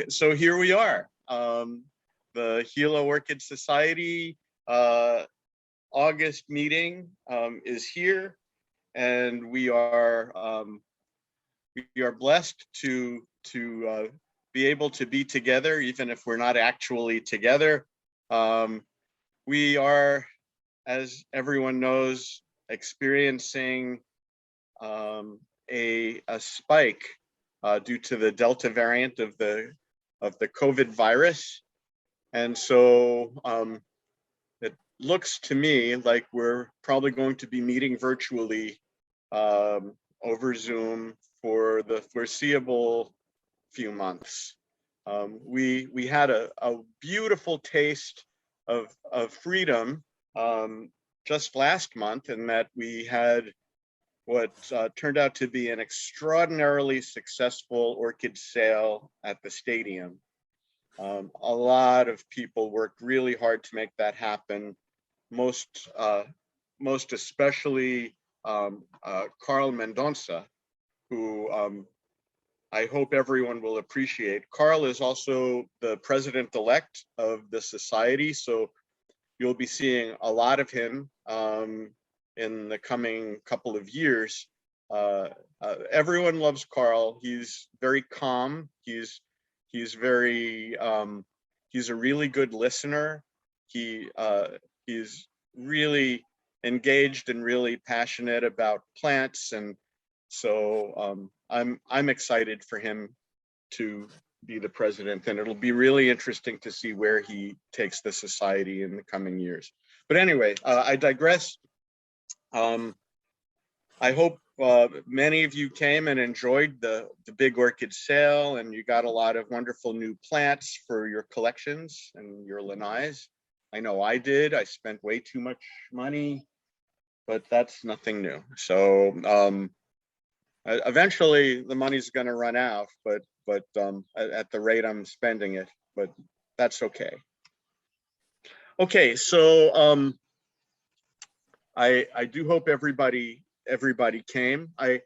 so here we are. The Hilo Orchid Society August meeting is here, and we are blessed to be able to be together, even if we're not actually together. We are, as everyone knows, experiencing a spike due to the Delta variant of the COVID virus, and so it looks to me like we're probably going to be meeting virtually over Zoom for the foreseeable few months. We had a beautiful taste of freedom just last month, in that we had what turned out to be an extraordinarily successful orchid sale at the stadium. A lot of people worked really hard to make that happen. Most especially Carl Mendonça, who I hope everyone will appreciate. Carl is also the president-elect of the society, so you'll be seeing a lot of him in the coming couple of years. Everyone loves Carl. He's very calm. He's very he's a really good listener. He's really engaged and really passionate about plants, and so I'm excited for him to be the president, and it'll be really interesting to see where he takes the society in the coming years. But anyway, I digress. I hope many of you came and enjoyed the big orchid sale, and you got a lot of wonderful new plants for your collections and your lanais. I know I did. I spent way too much money, but that's nothing new. So eventually the money's going to run out, but at the rate I'm spending it, but that's okay. Okay, so I do hope everybody came. I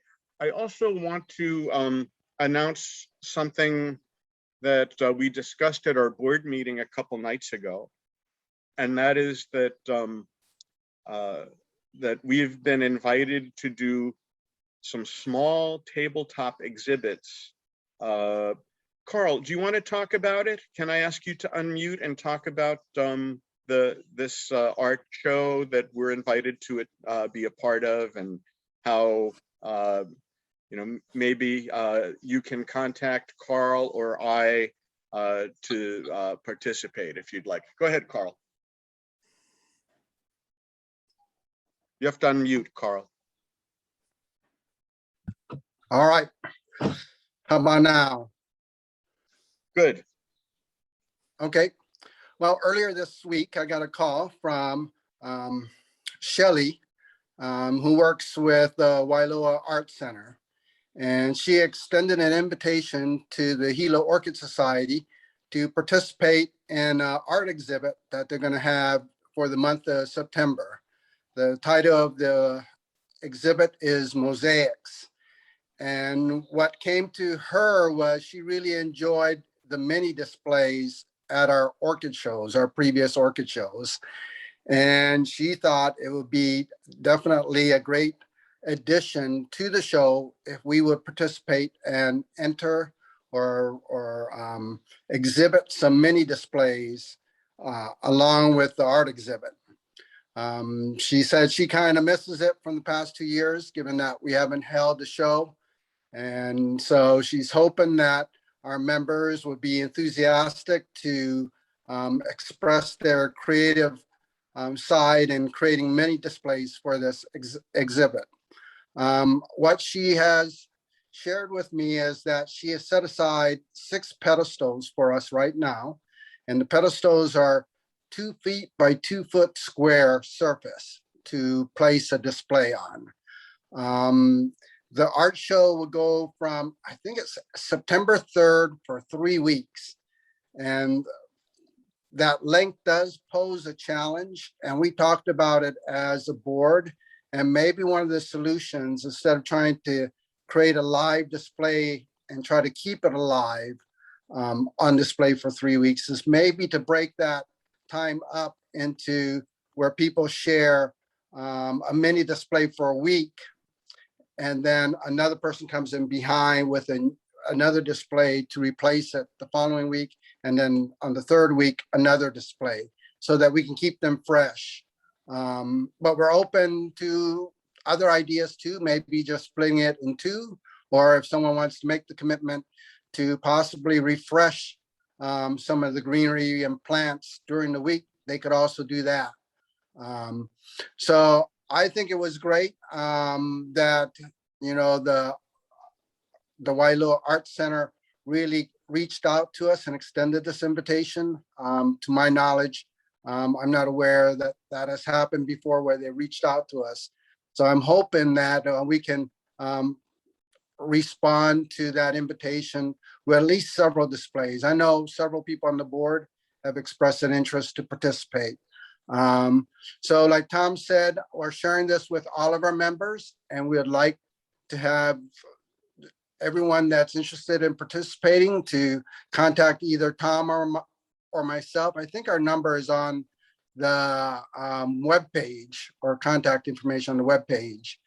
also want to announce something that we discussed at our board meeting a couple nights ago, and that is that that we've been invited to do some small tabletop exhibits. Carl, do you want to talk about it? Can I ask you to unmute and talk about this art show that we're invited to be a part of, and how maybe you can contact Carl or I to participate if you'd like. Go ahead, Carl. You have to unmute, Carl. All right. How about now? Good. Okay. Well, earlier this week, I got a call from Shelley, who works with the Wailoa Art Center. And she extended an invitation to the Hilo Orchid Society to participate in an art exhibit that they're going to have for the month of September. The title of the exhibit is Mosaics. And what came to her was she really enjoyed the mini displays at our orchid shows, our previous orchid shows. And she thought it would be definitely a great addition to the show if we would participate and enter or exhibit some mini displays along with the art exhibit. She said she kind of misses it from the past 2 years, given that we haven't held the show. And so she's hoping that our members would be enthusiastic to express their creative side in creating many displays for this exhibit. What she has shared with me is that she has set aside 6 pedestals for us right now. And the pedestals are 2 feet by 2 foot square surface to place a display on. The art show will go from, I think it's September 3rd for 3 weeks. And that length does pose a challenge. And we talked about it as a board. And maybe one of the solutions, instead of trying to create a live display and try to keep it alive, on display for 3 weeks is maybe to break that time up into where people share a mini display for a week, and then another person comes in behind with another display to replace it the following week, and then on the third week another display, so that we can keep them fresh. But we're open to other ideas too, maybe just splitting it in two, or if someone wants to make the commitment to possibly refresh some of the greenery and plants during the week, they could also do that. So I think it was great that, you know, the Hilo Art Center really reached out to us and extended this invitation. To my knowledge, I'm not aware that that has happened before where they reached out to us. So I'm hoping that we can respond to that invitation with at least several displays. I know several people on the board have expressed an interest to participate. So like Tom said, we're sharing this with all of our members, and we would like to have everyone that's interested in participating to contact either Tom or myself. I think our number is on the webpage, or contact information on the webpage.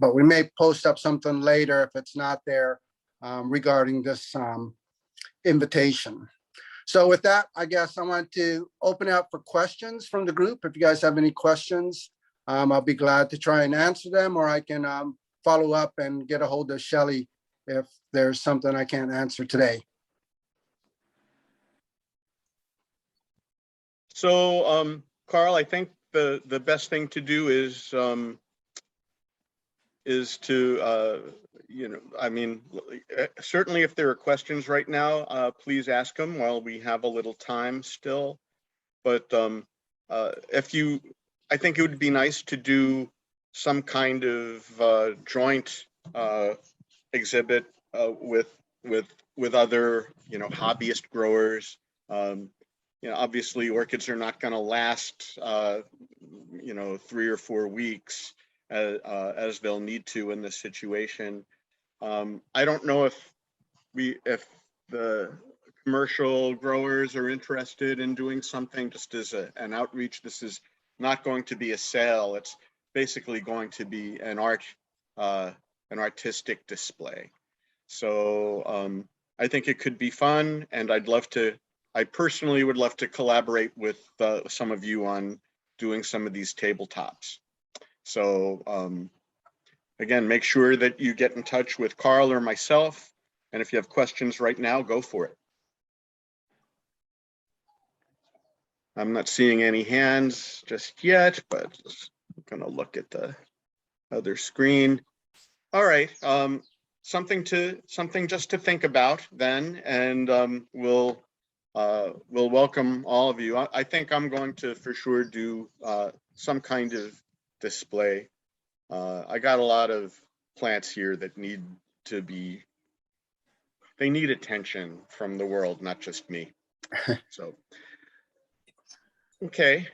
But we may post up something later if it's not there regarding this invitation. So with that, I guess I want to open up for questions from the group. If you guys have any questions, I'll be glad to try and answer them, or I can follow up and get a hold of Shelley if there's something I can't answer today. So, Carl, I think the best thing to do is to, you know, I mean, certainly if there are questions right now, please ask them while we have a little time still. But I think it would be nice to do some kind of joint exhibit with other, you know, hobbyist growers. You know, obviously orchids are not going to last, you know, 3 or 4 weeks as they'll need to in this situation. I don't know if the commercial growers are interested in doing something just as an outreach. This is not going to be a sale. It's basically going to be an artistic display. So I think it could be fun, and I personally would love to collaborate with some of you on doing some of these tabletops. So again, make sure that you get in touch with Carl or myself. And if you have questions right now, go for it. I'm not seeing any hands just yet, but I'm gonna look at the other screen. All right, something just to think about then, and we'll welcome all of you. I think I'm going to for sure do some kind of display. I got a lot of plants here that need attention from the world, not just me. So, okay.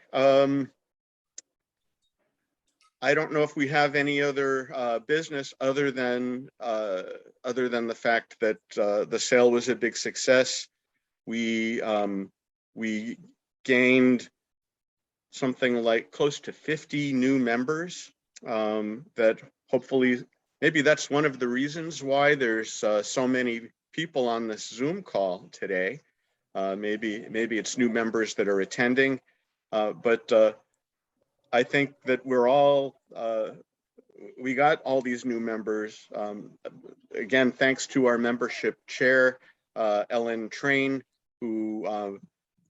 I don't know if we have any other business other than the fact that the sale was a big success. We gained something like close to 50 new members that hopefully, maybe that's one of the reasons why there's so many people on this Zoom call today. Maybe it's new members that are attending, but I think that we got all these new members. Again, thanks to our membership chair, Ellen Train, who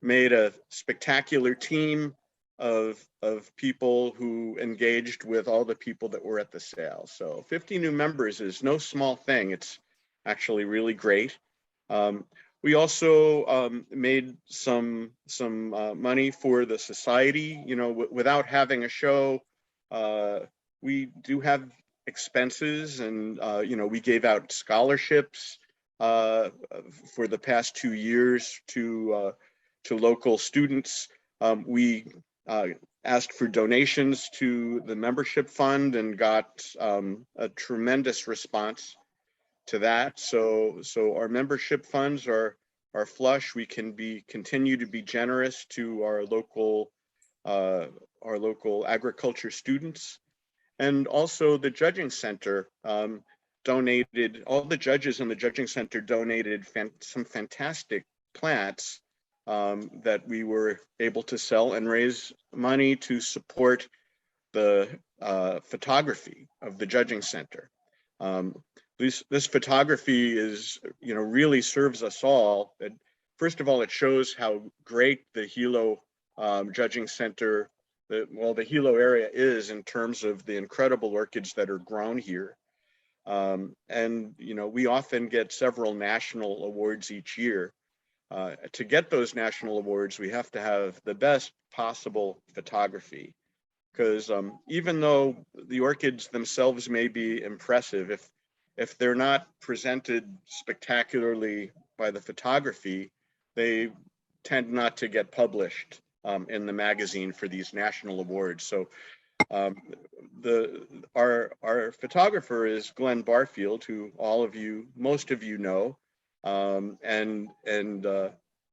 made a spectacular team of people who engaged with all the people that were at the sale. So 50 new members is no small thing. It's actually really great. We also made some money for the society. You know, without having a show, we do have expenses, and you know, we gave out scholarships for the past 2 years to local students. We asked for donations to the membership fund and got a tremendous response. to that. So our membership funds are flush. We can continue to be generous to our local agriculture students, and also the judging center donated. All the judges in the judging center donated some fantastic plants that we were able to sell and raise money to support the photography of the judging center. This photography is, really serves us all. First of all, it shows how great the Hilo judging center, the Hilo area is in terms of the incredible orchids that are grown here. And, we often get several national awards each year. To get those national awards, we have to have the best possible photography, because even though the orchids themselves may be impressive, if they're not presented spectacularly by the photography, they tend not to get published in the magazine for these national awards. So our photographer is Glenn Barfield, who most of you know, and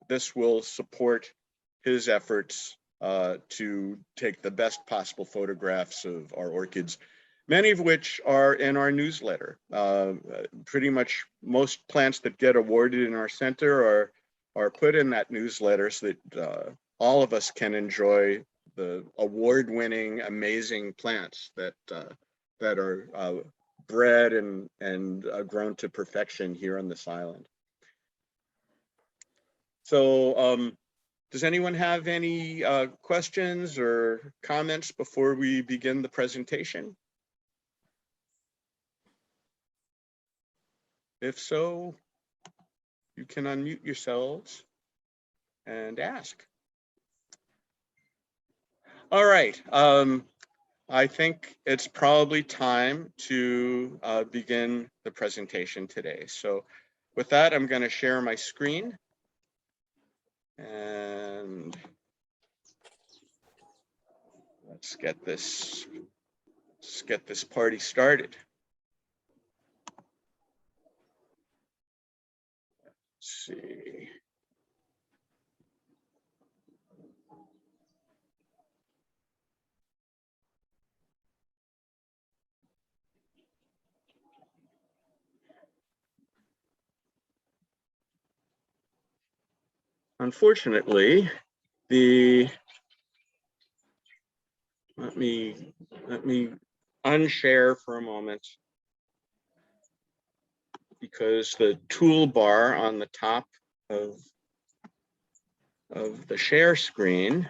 this will support his efforts to take the best possible photographs of our orchids, many of which are in our newsletter. Pretty much most plants that get awarded in our center are put in that newsletter so that all of us can enjoy the award-winning, amazing plants that are bred and grown to perfection here on this island. So does anyone have any questions or comments before we begin the presentation? If so, you can unmute yourselves and ask. All right, I think it's probably time to begin the presentation today. So with that, I'm going to share my screen. And let's get this party started. Let's see. Unfortunately, let me unshare for a moment, because the toolbar on the top of the share screen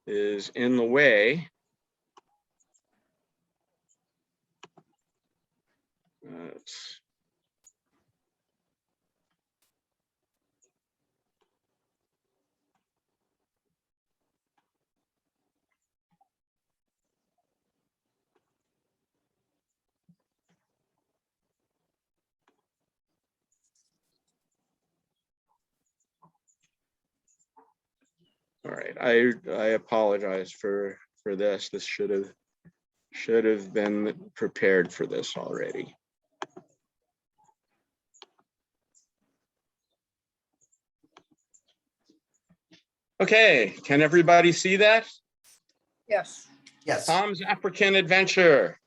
is in the way. All right, I apologize for this. This should have been prepared for this already. Okay, can everybody see that? Yes. Yes. Tom's African Adventure.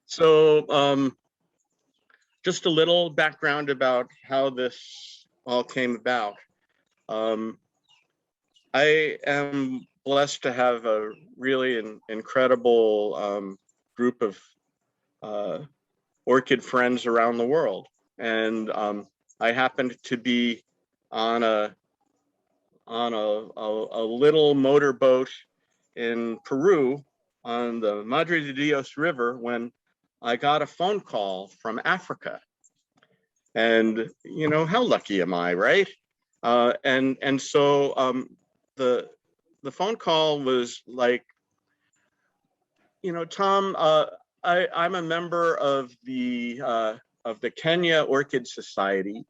So just a little background about how this all came about. I am blessed to have a really incredible group of orchid friends around the world. And I happened to be on a little motorboat in Peru on the Madre de Dios River when I got a phone call from Africa. And how lucky am I, right? And so the phone call was like, Tom, I'm a member of the Kenya Orchid Society,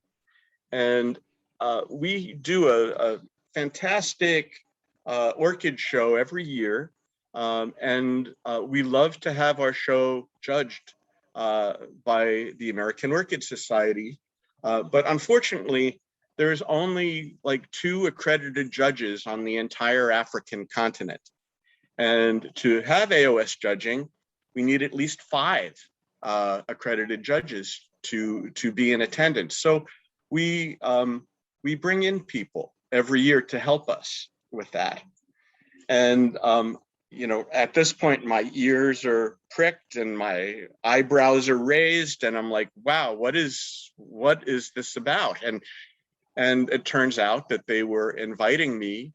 and we do a fantastic orchid show every year, and we love to have our show judged by the American Orchid Society. But unfortunately, there's only like 2 accredited judges on the entire African continent. And to have AOS judging, we need at least 5 accredited judges to be in attendance. So we bring in people every year to help us with that. And you know, at this point, my ears are pricked and my eyebrows are raised, and I'm like, wow, what is this about? And it turns out that they were inviting me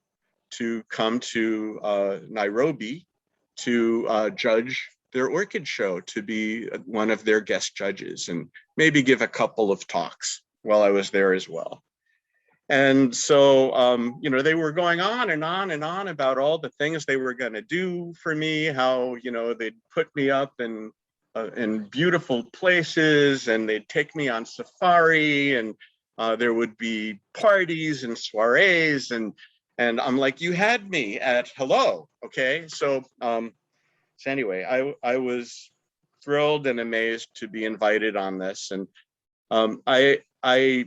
to come to Nairobi to judge their orchid show, to be one of their guest judges and maybe give a couple of talks while I was there as well. And so, you know, they were going on and on and on about all the things they were going to do for me, how, you know, they'd put me up in beautiful places, and they'd take me on safari, and there would be parties and soirees, and I'm like, you had me at hello, okay? So anyway, I was thrilled and amazed to be invited on this, and I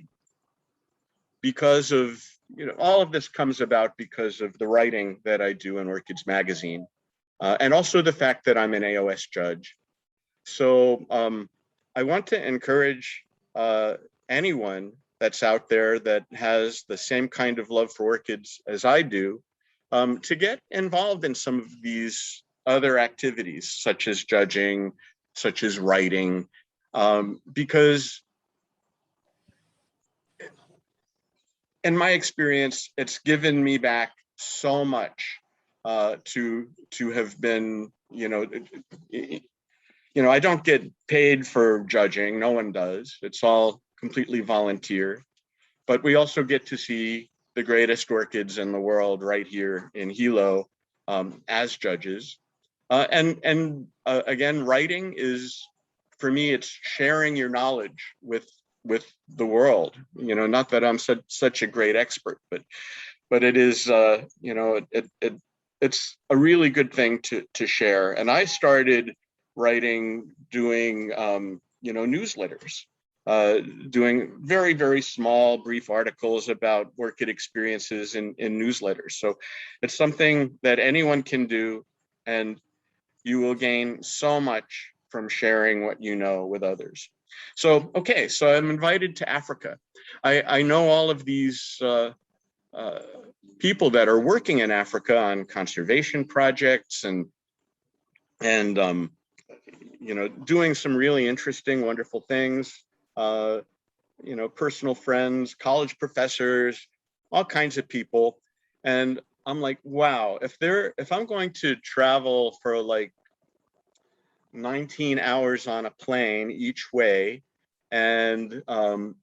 because of, you know, all of this comes about because of the writing that I do in Orchids Magazine, and also the fact that I'm an AOS judge. So I want to encourage anyone that's out there that has the same kind of love for orchids as I do, to get involved in some of these other activities, such as judging, such as writing, because in my experience, it's given me back so much to have been, you know, I don't get paid for judging. No one does. It's all completely volunteer. But we also get to see the greatest orchids in the world right here in Hilo as judges. And again, writing is, for me, it's sharing your knowledge with the world. You know, not that I'm such a great expert, but it is, you know, it's a really good thing to share. And I started writing, doing, you know, newsletters, doing very, very small, brief articles about orchid experiences in newsletters. So it's something that anyone can do, and you will gain so much from sharing what you know with others. So, okay, so I'm invited to Africa. I know all of these people that are working in Africa on conservation projects and you know, doing some really interesting, wonderful things. You know, personal friends, college professors, all kinds of people. And I'm like, wow, if I'm going to travel for like 19 hours on a plane each way, and I'll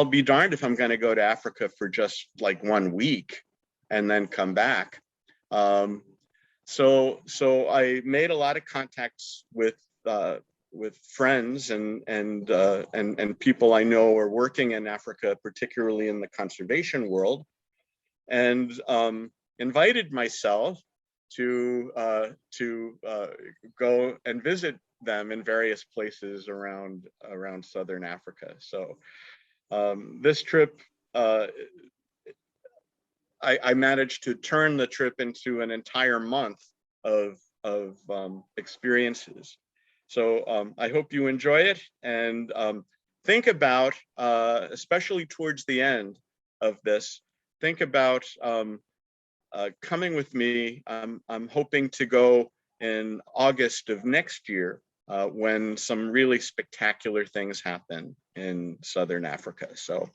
be darned if I'm going to go to Africa for just like 1 week and then come back. So I made a lot of contacts with friends and people I know are working in Africa, particularly in the conservation world, and invited myself to go and visit them in various places around Southern Africa. So this trip, I managed to turn the trip into an entire month of experiences. So I hope you enjoy it, and think about, especially towards the end of this, think about coming with me. I'm hoping to go in August of next year, when some really spectacular things happen in Southern Africa. So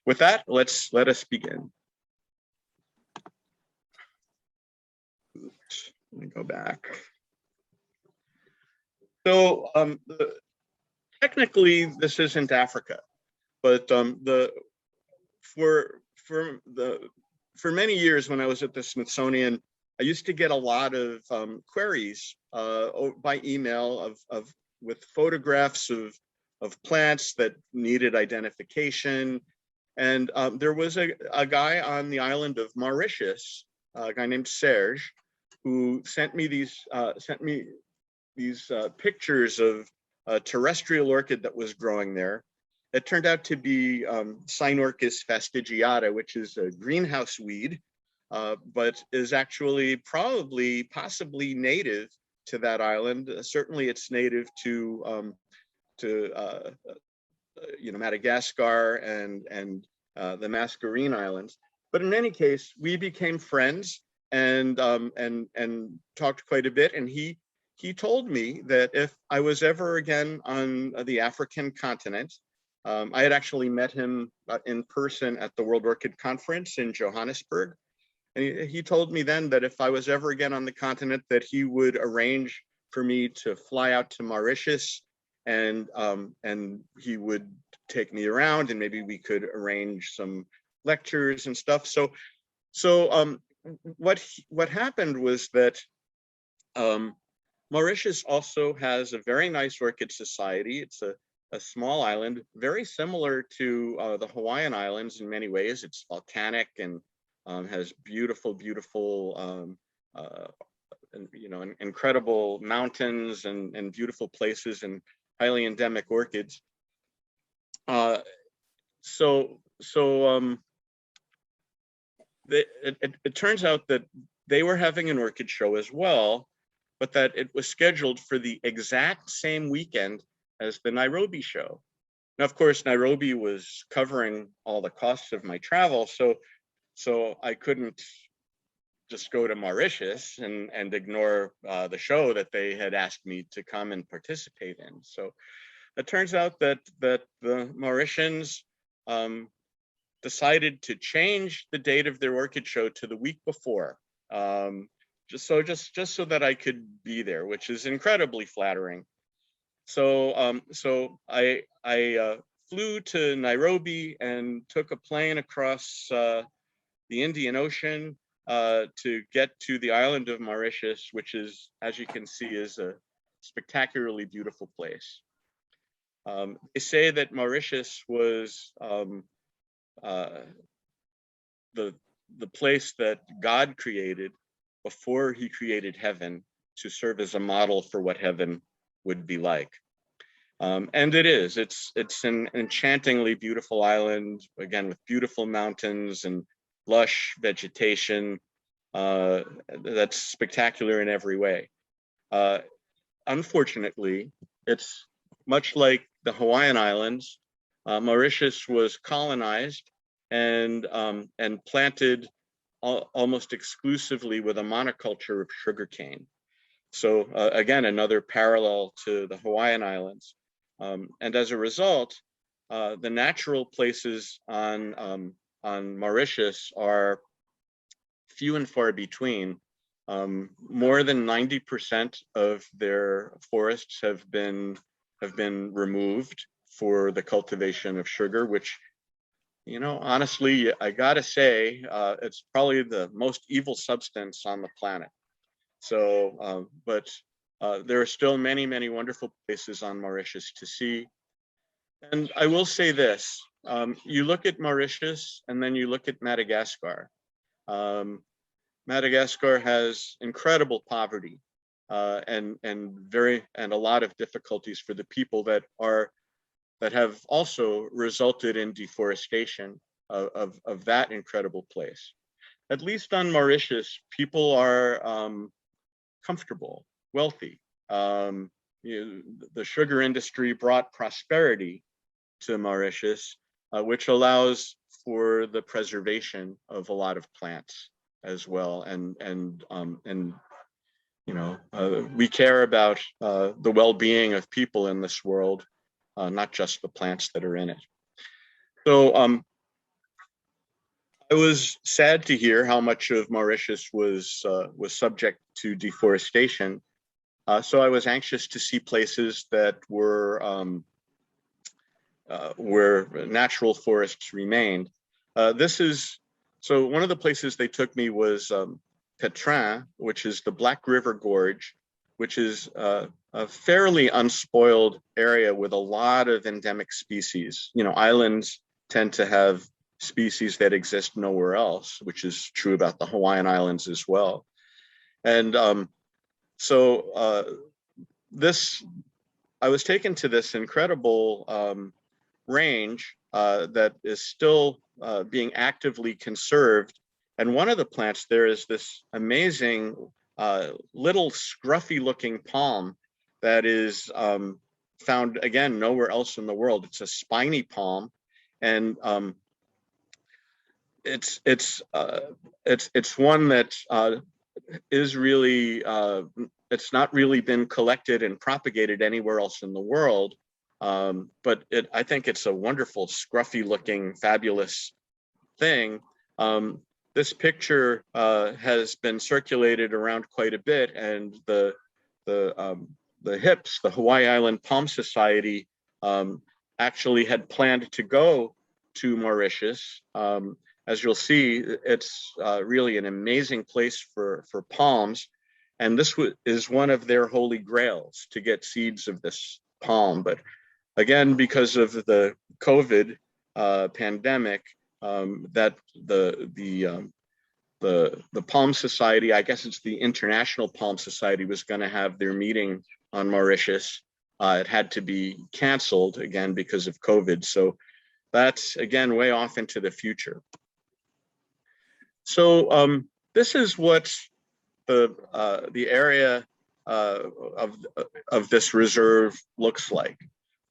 with that, let us begin. Let me go back. So technically this isn't Africa, but for many years when I was at the Smithsonian, I used to get a lot of queries by email with photographs of plants that needed identification. And there was a guy on the island of Mauritius, a guy named Serge, who sent me pictures of a terrestrial orchid that was growing there. It turned out to be Cynorchis fastigiata, which is a greenhouse weed, but is actually possibly native to that island. Certainly, it's native to Madagascar and the Mascarene Islands. But in any case, we became friends and talked quite a bit. And he told me that if I was ever again on the African continent, I had actually met him in person at the World Orchid Conference in Johannesburg. And he told me then that if I was ever again on the continent, that he would arrange for me to fly out to Mauritius, and he would take me around, and maybe we could arrange some lectures and stuff. So what happened was that Mauritius also has a very nice orchid society. It's a small island, very similar to the Hawaiian Islands in many ways. It's volcanic and has beautiful, incredible mountains and beautiful places and highly endemic orchids. It turns out that they were having an orchid show as well, but that it was scheduled for the exact same weekend as the Nairobi show. Now, of course, Nairobi was covering all the costs of my travel, so I couldn't just go to Mauritius and ignore the show that they had asked me to come and participate in. So it turns out that the Mauritians decided to change the date of their orchid show to the week before, just so that I could be there, which is incredibly flattering. So I flew to Nairobi and took a plane across the Indian Ocean to get to the island of Mauritius, which is, as you can see, is a spectacularly beautiful place. They say that Mauritius was the place that God created before he created heaven to serve as a model for what heaven would be like. And it is. It's an enchantingly beautiful island, again, with beautiful mountains and lush vegetation that's spectacular in every way. Unfortunately, it's much like the Hawaiian Islands. Mauritius was colonized and planted almost exclusively with a monoculture of sugarcane. So again, another parallel to the Hawaiian Islands. And as a result, the natural places on Mauritius are few and far between. More than 90% of their forests have been removed for the cultivation of sugar, which, honestly, I gotta say, it's probably the most evil substance on the planet. So, but there are still many, many wonderful places on Mauritius to see. And I will say this, you look at Mauritius and then you look at Madagascar. Madagascar has incredible poverty and a lot of difficulties for the people that have also resulted in deforestation of that incredible place. At least on Mauritius, people are comfortable, wealthy. The sugar industry brought prosperity to Mauritius, which allows for the preservation of a lot of plants as well. And we care about the well-being of people in this world, not just the plants that are in it. So I was sad to hear how much of Mauritius was subject to deforestation. So I was anxious to see places that were where natural forests remained. So one of the places they took me was Petrin, which is the Black River Gorge, which is a fairly unspoiled area with a lot of endemic species. Islands tend to have species that exist nowhere else, which is true about the Hawaiian Islands as well. And so I was taken to this incredible range that is still being actively conserved. And one of the plants there is this amazing little scruffy looking palm that is found again nowhere else in the world. It's a spiny palm, and it's one that is really it's not really been collected and propagated anywhere else in the world. But I think it's a wonderful, scruffy looking, fabulous thing. This picture has been circulated around quite a bit, and the HIPS, the Hawaii Island Palm Society, actually had planned to go to Mauritius. As you'll see, it's really an amazing place for palms. And this is one of their holy grails, to get seeds of this palm. But again, because of the COVID pandemic, that the Palm Society, I guess it's the International Palm Society, was going to have their meeting on Mauritius. It had to be canceled again because of COVID. So that's again way off into the future. So this is what the area of this reserve looks like.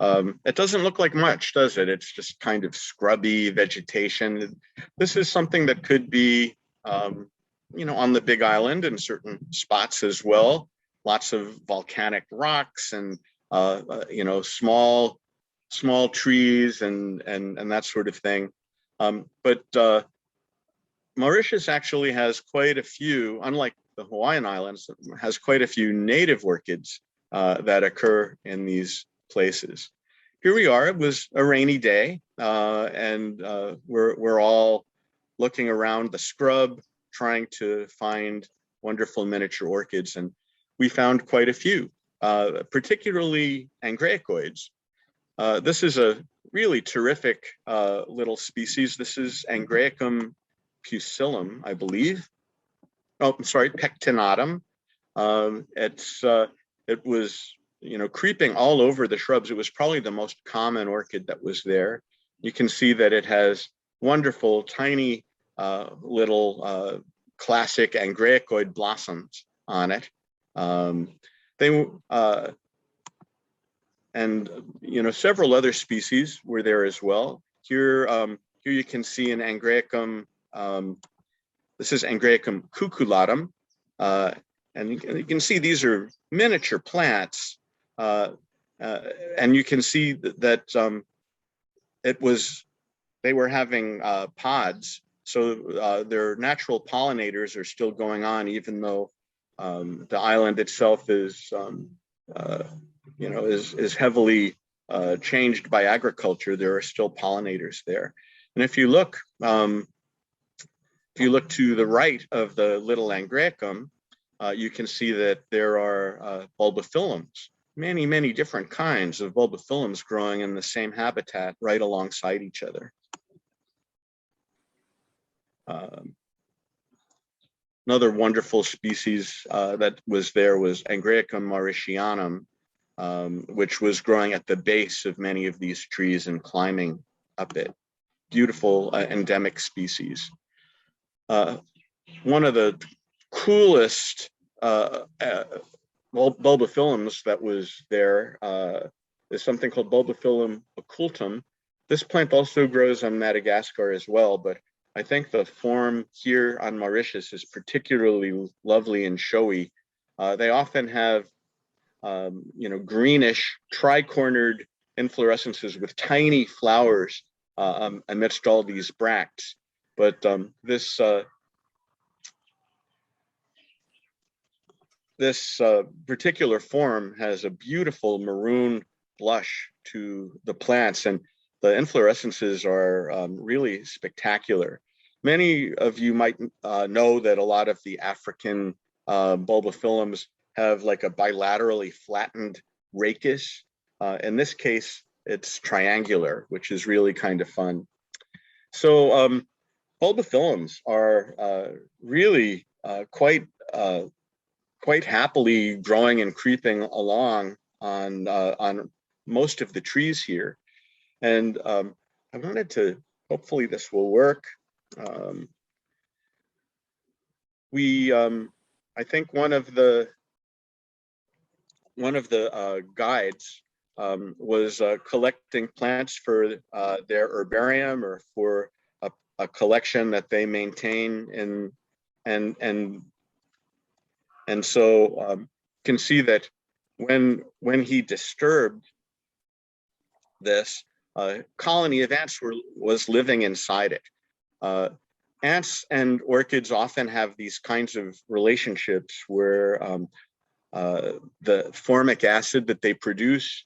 It doesn't look like much, does it? It's just kind of scrubby vegetation. This is something that could be, you know, on the Big Island in certain spots as well. Lots of volcanic rocks and you know, small trees and that sort of thing. But Mauritius actually has quite a few, unlike the Hawaiian Islands, has quite a few native orchids that occur in these places. Here we are. It was a rainy day, and we're all looking around the scrub, trying to find wonderful miniature orchids, and we found quite a few, particularly angraecoids. This is a really terrific little species. This is Angraecum pusillum, I believe. Oh, I'm sorry, pectinatum. It was, you know, creeping all over the shrubs. It was probably the most common orchid that was there. You can see that it has wonderful, tiny, little classic angraecoid blossoms on it. And you know, several other species were there as well. Here you can see an Angraecum. This is Angraecum cuculatum, and you can see these are miniature plants, and you can see that they were having pods, so their natural pollinators are still going on, even though the island itself is you know, is heavily changed by agriculture. There are still pollinators there, and if you look to the right of the little Angraecum, you can see that there are bulbophyllums, many different kinds of bulbophyllums growing in the same habitat right alongside each other. Another wonderful species that was there was Angraecum mauritianum, which was growing at the base of many of these trees and climbing up it. Beautiful endemic species. One of the coolest bulbophyllums that was there is something called Bulbophyllum occultum. This plant also grows on Madagascar as well, but I think the form here on Mauritius is particularly lovely and showy. They often have you know, greenish tri-cornered inflorescences with tiny flowers amidst all these bracts. But this particular form has a beautiful maroon blush to the plants, and the inflorescences are really spectacular. Many of you might know that a lot of the African bulbophyllums have like a bilaterally flattened rachis. In this case, it's triangular, which is really kind of fun. So bulbophyllums are really quite quite happily growing and creeping along on most of the trees here. And I wanted to, hopefully this will work. I think one of the guides was collecting plants for their herbarium or for a collection that they maintain in, and so can see that when he disturbed this, colony of ants was living inside it. Ants and orchids often have these kinds of relationships where the formic acid that they produce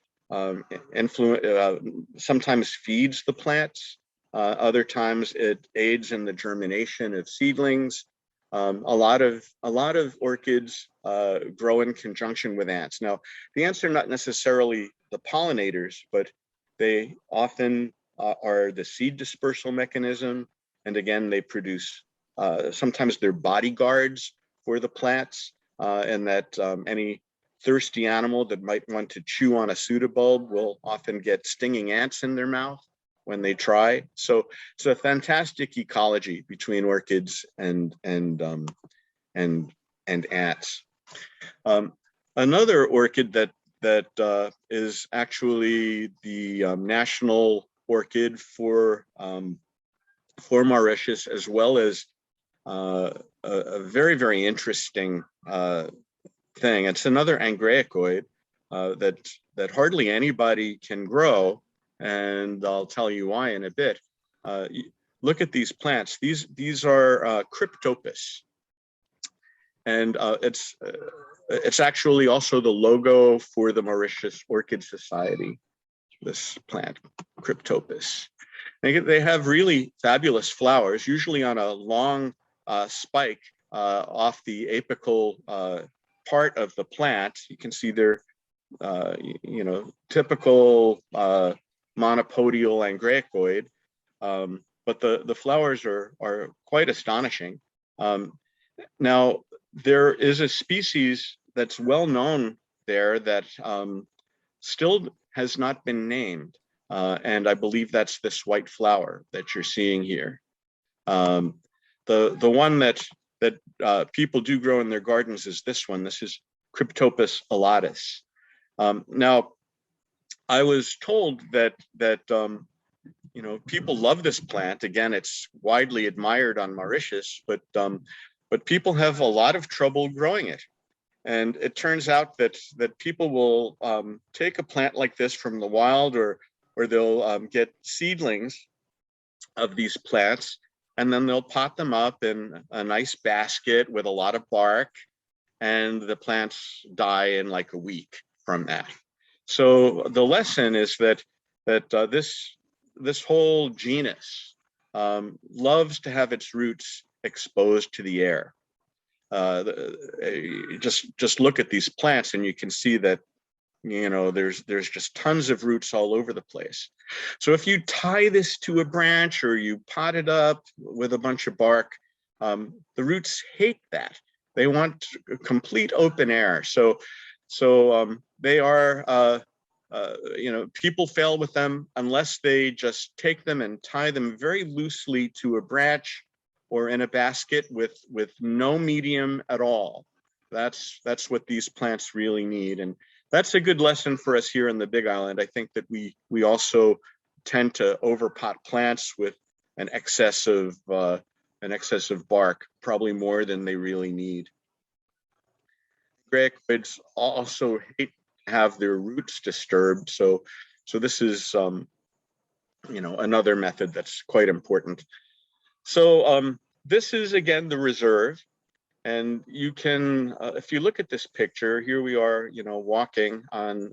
sometimes feeds the plants. Other times it aids in the germination of seedlings. A lot of orchids grow in conjunction with ants. Now, the ants are not necessarily the pollinators, but they often are the seed dispersal mechanism. And again, they produce, sometimes they're bodyguards for the plants, and that any thirsty animal that might want to chew on a pseudobulb will often get stinging ants in their mouth when they try. So it's a fantastic ecology between orchids and ants. Another orchid that is actually the national orchid for Mauritius, as well as a very, very interesting thing. It's another angraecoid that hardly anybody can grow, and I'll tell you why in a bit. Look at these plants. These are Cryptopus, and it's actually also the logo for the Mauritius Orchid Society. This plant, Cryptopus. They have really fabulous flowers, usually on a long spike off the apical part of the plant. You can see they're, typical monopodial angraecoid, but the flowers are quite astonishing. Now, there is a species that's well known there that still has not been named. And I believe that's this white flower that you're seeing here. The one that people do grow in their gardens is this one. This is Cryptopus alatus. Now, I was told that people love this plant. Again, it's widely admired on Mauritius, but people have a lot of trouble growing it. And it turns out that people will take a plant like this from the wild, or they'll get seedlings of these plants, and then they'll pot them up in a nice basket with a lot of bark, and the plants die in like a week from that. So the lesson is that this whole genus loves to have its roots exposed to the air. Just look at these plants and you can see that there's just tons of roots all over the place. So if you tie this to a branch or you pot it up with a bunch of bark, the roots hate that. They want complete open air. So they are people fail with them unless they just take them and tie them very loosely to a branch or in a basket with no medium at all. That's what these plants really need. And that's a good lesson for us here in the Big Island. I think that we also tend to overpot plants with an excess of bark, probably more than they really need. Angraecoids also have their roots disturbed, so this is another method that's quite important. So this is again the reserve. And you can, if you look at this picture, here we are, walking on,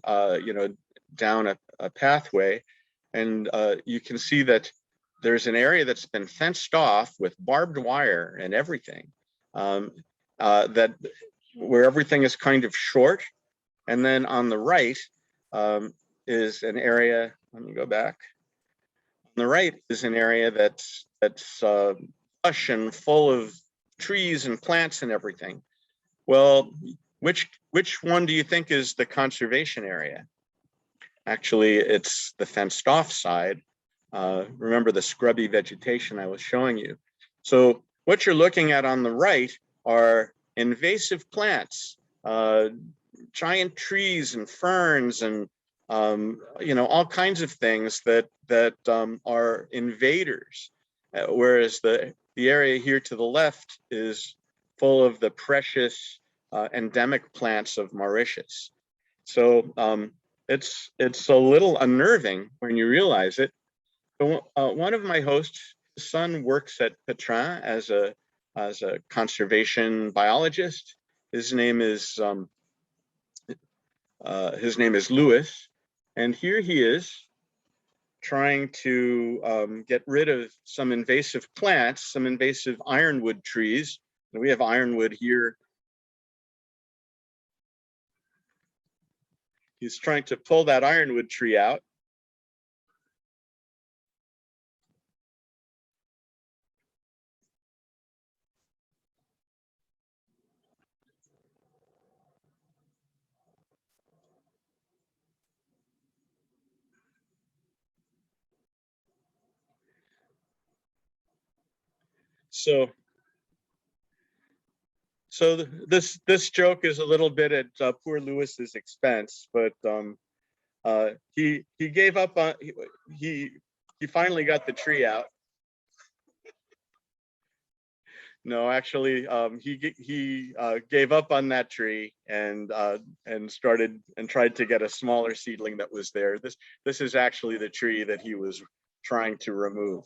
down a pathway, and you can see that there's an area that's been fenced off with barbed wire and everything, that where everything is kind of short. And then on the right is an area. Let me go back. On the right is an area that's lush and full of trees and plants and everything. Well, Which one do you think is the conservation area? Actually, it's the fenced off side. Remember the scrubby vegetation I was showing you. So what you're looking at on the right are invasive plants, giant trees and ferns and all kinds of things that are invaders, whereas the area here to the left is full of the precious endemic plants of Mauritius. So it's a little unnerving when you realize it. So, one of my hosts, his son works at Petrin as a conservation biologist. His name is Louis, and here he is trying to get rid of some invasive plants, some invasive ironwood trees. And we have ironwood here. He's trying to pull that ironwood tree out. So this joke is a little bit at poor Lewis's expense, but he gave up on he finally got the tree out. No, actually, he gave up on that tree and tried to get a smaller seedling that was there. This is actually the tree that he was trying to remove.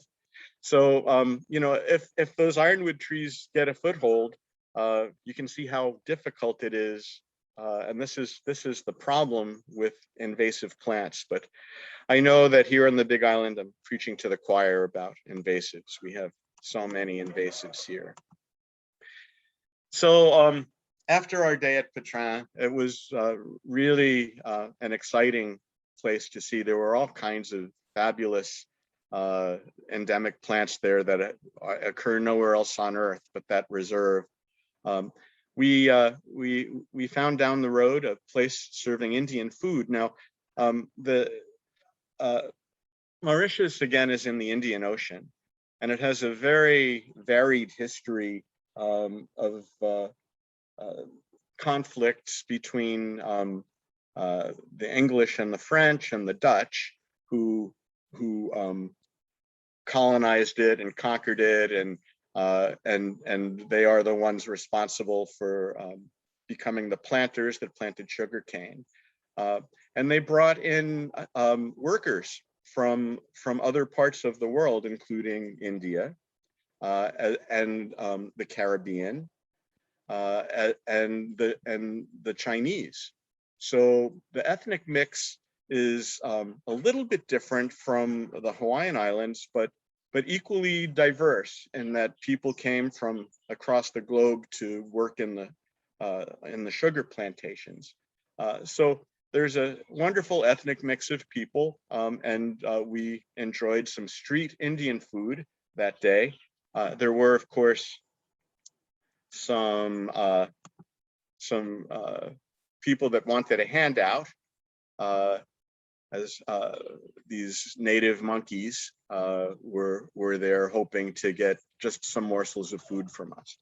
So if those ironwood trees get a foothold, you can see how difficult it is. And this is the problem with invasive plants. But I know that here on the Big Island, I'm preaching to the choir about invasives. We have so many invasives here. So after our day at Petrin, it was really an exciting place to see. There were all kinds of fabulous endemic plants there that occur nowhere else on Earth but that reserve. We found down the road a place serving Indian food. Now, the Mauritius again is in the Indian Ocean, and it has a very varied history of conflicts between the English and the French and the Dutch, who colonized it and conquered it, and they are the ones responsible for becoming the planters that planted sugarcane. And they brought in workers from other parts of the world, including India and the Caribbean and the Chinese. So the ethnic mix is a little bit different from the Hawaiian Islands, but equally diverse in that people came from across the globe to work in the sugar plantations. So there's a wonderful ethnic mix of people, and we enjoyed some street Indian food that day. There were, of course, some people that wanted a handout, as these native monkeys were there hoping to get just some morsels of food from us.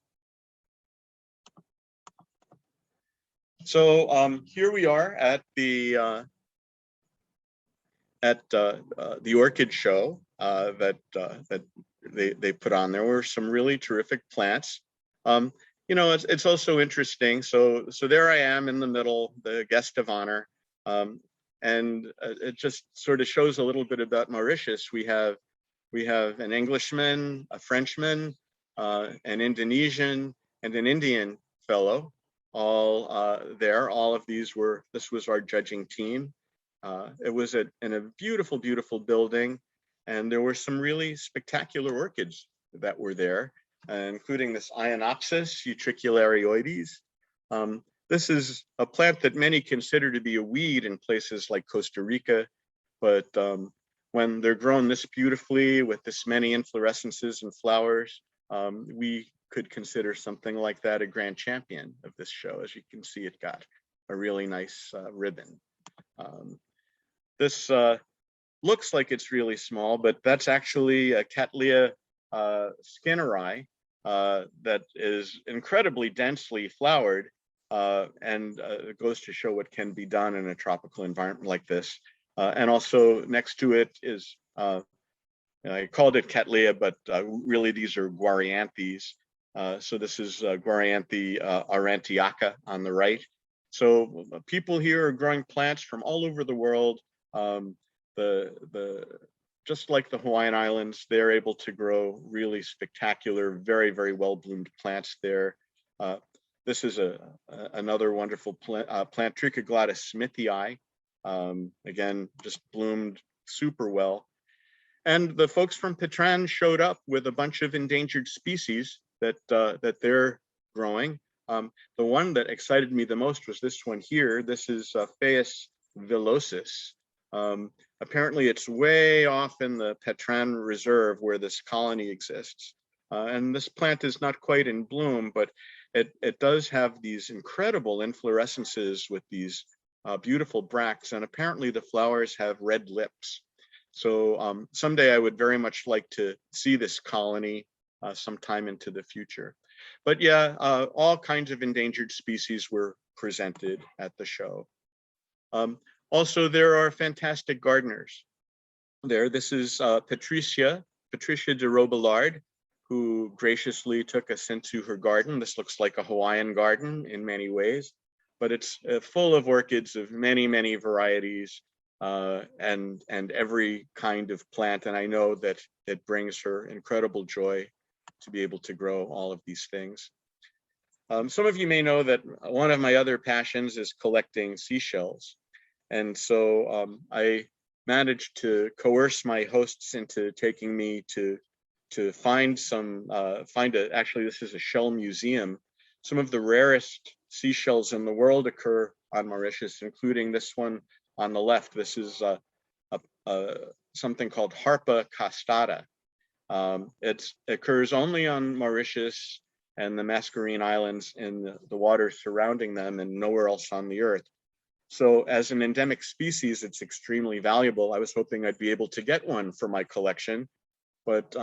So here we are at the orchid show that they put on. There were some really terrific plants. It's also interesting. So there I am in the middle, the guest of honor. And it just sort of shows a little bit about Mauritius. We have an Englishman, a Frenchman, an Indonesian, and an Indian fellow, all there. All of these this was our judging team. It was in a beautiful, beautiful building, and there were some really spectacular orchids that were there, including this Ionopsis utricularioides. This is a plant that many consider to be a weed in places like Costa Rica, but when they're grown this beautifully with this many inflorescences and flowers, we could consider something like that a grand champion of this show. As you can see, it got a really nice ribbon. This looks like it's really small, but that's actually a Cattleya skinneri that is incredibly densely flowered, and it goes to show what can be done in a tropical environment like this. And also next to it is, I called it Cattleya, but really these are guarianthes. So this is Guarianthe aurantiaca on the right. So people here are growing plants from all over the world. Just like the Hawaiian Islands, they're able to grow really spectacular, very, very well-bloomed plants there. This is another wonderful plant, Trichoglatis smithii. Again, just bloomed super well. And the folks from Petran showed up with a bunch of endangered species that they're growing. The one that excited me the most was this one here. This is Phaeus villosus. Apparently it's way off in the Petran Reserve where this colony exists. And this plant is not quite in bloom, but it does have these incredible inflorescences with these beautiful bracts, and apparently the flowers have red lips. So someday I would very much like to see this colony sometime into the future. But yeah, all kinds of endangered species were presented at the show. Also, there are fantastic gardeners there. This is Patricia de Robillard, who graciously took us into her garden. This looks like a Hawaiian garden in many ways, but it's full of orchids of many, many varieties and every kind of plant. And I know that it brings her incredible joy to be able to grow all of these things. Some of you may know that one of my other passions is collecting seashells. And so I managed to coerce my hosts into taking me to find actually this is a shell museum. Some of the rarest seashells in the world occur on Mauritius, including this one on the left. This is something called Harpa castata. It occurs only on Mauritius and the Mascarene Islands in the water surrounding them and nowhere else on the earth. So as an endemic species, it's extremely valuable. I was hoping I'd be able to get one for my collection, but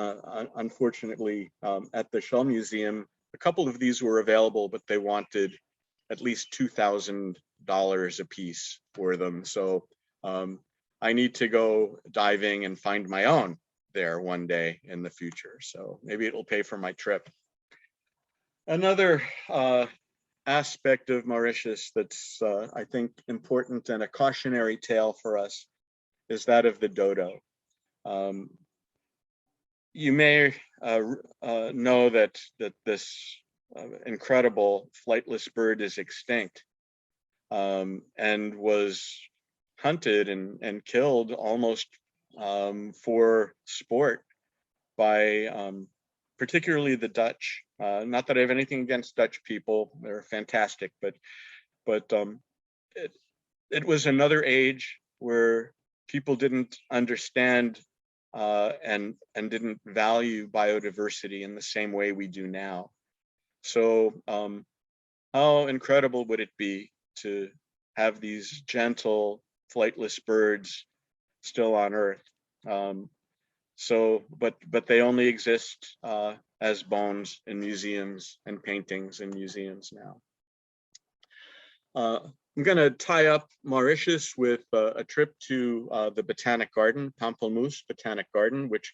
unfortunately at the Shell Museum, a couple of these were available, but they wanted at least $2,000 a piece for them. So I need to go diving and find my own there one day in the future. So maybe it'll pay for my trip. Another aspect of Mauritius that's, I think, important and a cautionary tale for us is that of the dodo. You may know that this incredible flightless bird is extinct and was hunted and killed almost for sport by particularly the Dutch. Not that I have anything against Dutch people, they're fantastic, but it was another age where people didn't understand and didn't value biodiversity in the same way we do now. So how incredible would it be to have these gentle flightless birds still on Earth? But they only exist as bones in museums and paintings in museums now. I'm going to tie up Mauritius with a trip to the Botanic Garden, Pamplemousse Botanic Garden, which,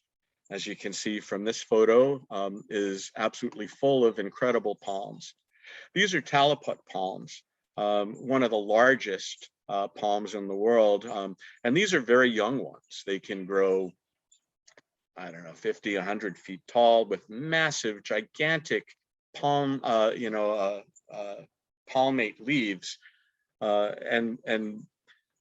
as you can see from this photo, is absolutely full of incredible palms. These are taliput palms, one of the largest palms in the world, and these are very young ones. They can grow, I don't know, 50, 100 feet tall with massive, gigantic palm, palmate leaves. And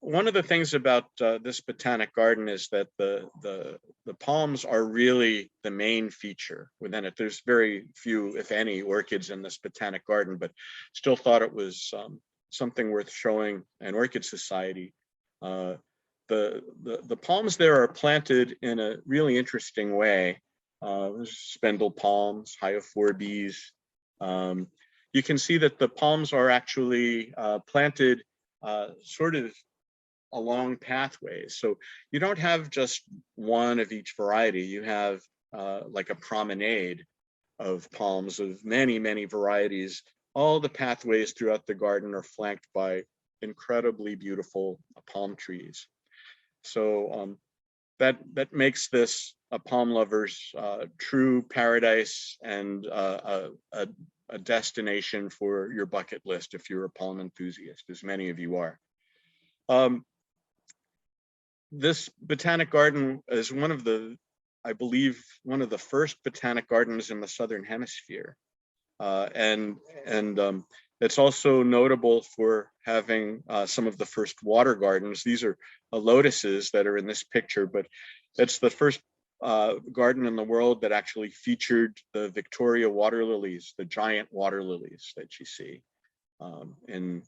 one of the things about this botanic garden is that the palms are really the main feature within it. There's very few, if any, orchids in this botanic garden, but still thought it was something worth showing an orchid society. The palms there are planted in a really interesting way. spindle palms, hyophorbies. You can see that the palms are actually planted sort of along pathways. So you don't have just one of each variety. You have like a promenade of palms of many, many varieties. All the pathways throughout the garden are flanked by incredibly beautiful palm trees. So that makes this a palm lover's true paradise and a destination for your bucket list if you're a palm enthusiast, as many of you are. This botanic garden is one of the, I believe, one of the first botanic gardens in the Southern Hemisphere. And it's also notable for having some of the first water gardens. These are lotuses that are in this picture, but it's the first garden in the world that actually featured the Victoria water lilies, the giant water lilies that you see. And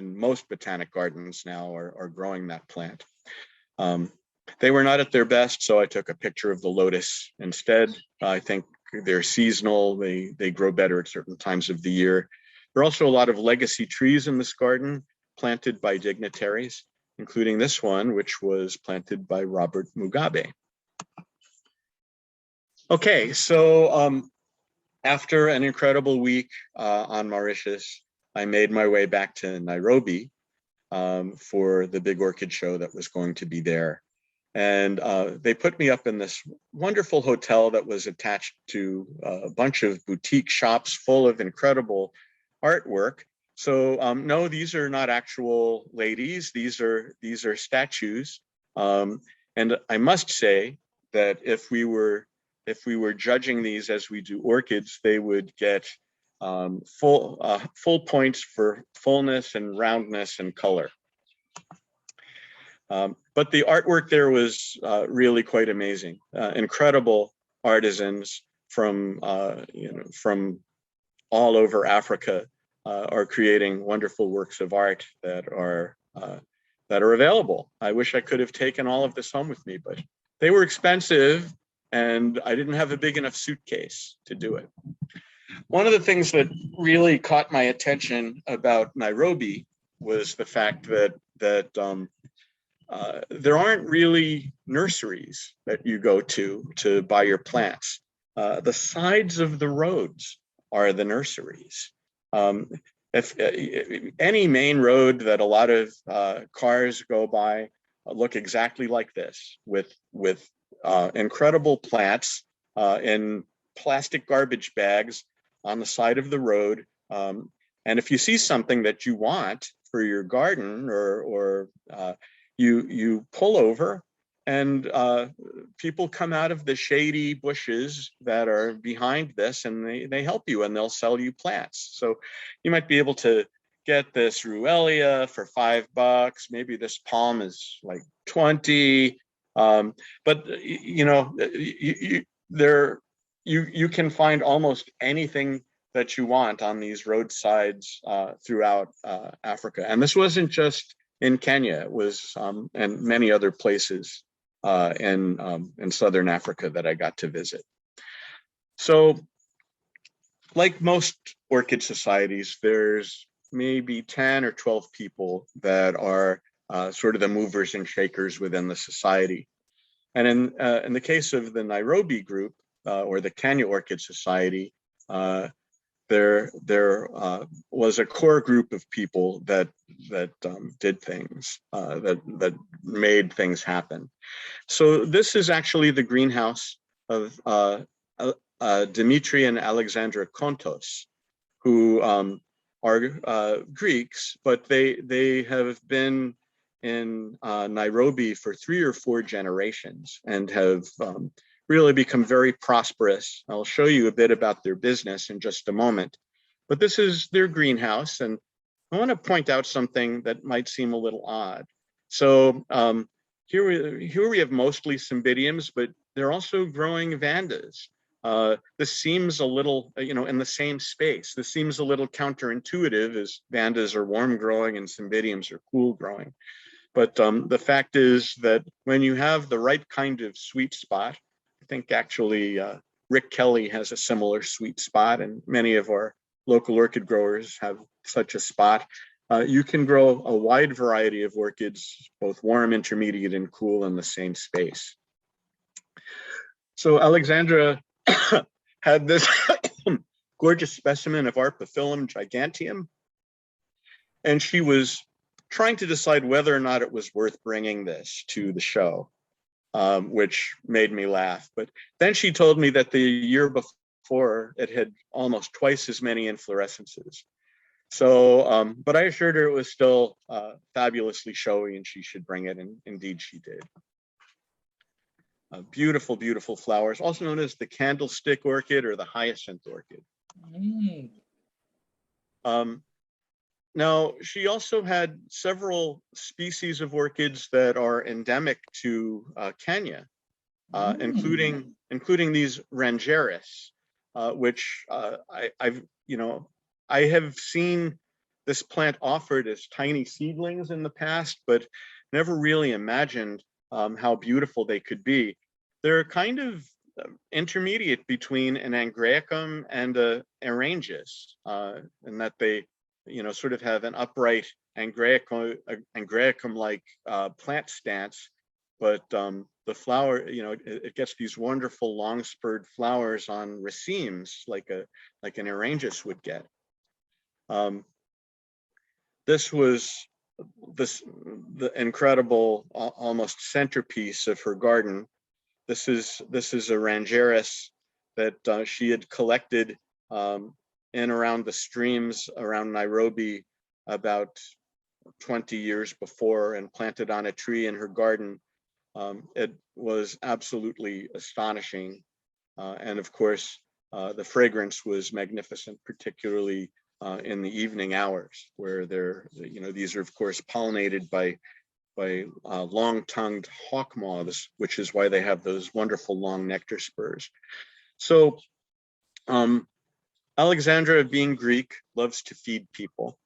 most botanic gardens now are growing that plant. They were not at their best, so I took a picture of the lotus instead. I think they're seasonal. They grow better at certain times of the year. There are also a lot of legacy trees in this garden planted by dignitaries, including this one, which was planted by Robert Mugabe. Okay, so after an incredible week on Mauritius, I made my way back to Nairobi for the big orchid show that was going to be there. And they put me up in this wonderful hotel that was attached to a bunch of boutique shops full of incredible artwork. So no, these are not actual ladies. These are statues. And I must say that if we were judging these as we do orchids, they would get full points for fullness and roundness and color. But the artwork there was really quite amazing. Incredible artisans from from all over Africa are creating wonderful works of art that are available. I wish I could have taken all of this home with me, but they were expensive, and I didn't have a big enough suitcase to do it. One of the things that really caught my attention about Nairobi was the fact that there aren't really nurseries that you go to buy your plants. The sides of the roads are the nurseries. If any main road that a lot of cars go by look exactly like this, with incredible plants in plastic garbage bags on the side of the road. And if you see something that you want for your garden, or you pull over, and people come out of the shady bushes that are behind this, and they help you, and they'll sell you plants. So you might be able to get this Ruellia for $5. Maybe this palm is like 20. But you can find almost anything that you want on these roadsides throughout Africa. And this wasn't just in Kenya, it was and many other places in Southern Africa that I got to visit. So like most orchid societies, there's maybe 10 or 12 people that are sort of the movers and shakers within the society. And in the case of the Nairobi group, or the Kenya Orchid Society, there was a core group of people that did things, that made things happen. So this is actually the greenhouse of Dimitri and Alexandra Kontos, who are Greeks, but they have been in Nairobi for 3 or 4 generations and have really become very prosperous. I'll show you a bit about their business in just a moment, but this is their greenhouse, and I want to point out something that might seem a little odd. So here we have mostly cymbidiums, but they're also growing vandas. This seems a little, in the same space. This seems a little counterintuitive, as vandas are warm growing and cymbidiums are cool growing. But the fact is that when you have the right kind of sweet spot, think actually Rick Kelly has a similar sweet spot, and many of our local orchid growers have such a spot. You can grow a wide variety of orchids, both warm, intermediate, and cool in the same space. So Alexandra had this gorgeous specimen of Arpaphyllum giganteum, and she was trying to decide whether or not it was worth bringing this to the show, which made me laugh. But then she told me that the year before it had almost twice as many inflorescences. So, but I assured her it was still fabulously showy and she should bring it, and indeed she did. Beautiful, beautiful flowers, also known as the candlestick orchid or the hyacinth orchid. Now, she also had several species of orchids that are endemic to Kenya, including these Rangeris, which I have seen this plant offered as tiny seedlings in the past, but never really imagined how beautiful they could be. They're kind of intermediate between an Angræcum and a Erangis, in that they, sort of have an upright Angræcum-like plant stance, but the flower, it gets these wonderful long spurred flowers on racemes like an Erangis would get. This was the incredible, almost centerpiece of her garden. This is a Rangeris that she had collected in around the streams around Nairobi about 20 years before and planted on a tree in her garden. It was absolutely astonishing. And of course, the fragrance was magnificent, particularly in the evening hours, where these are of course pollinated by long-tongued hawk moths, which is why they have those wonderful long nectar spurs. So Alexandra, being Greek, loves to feed people.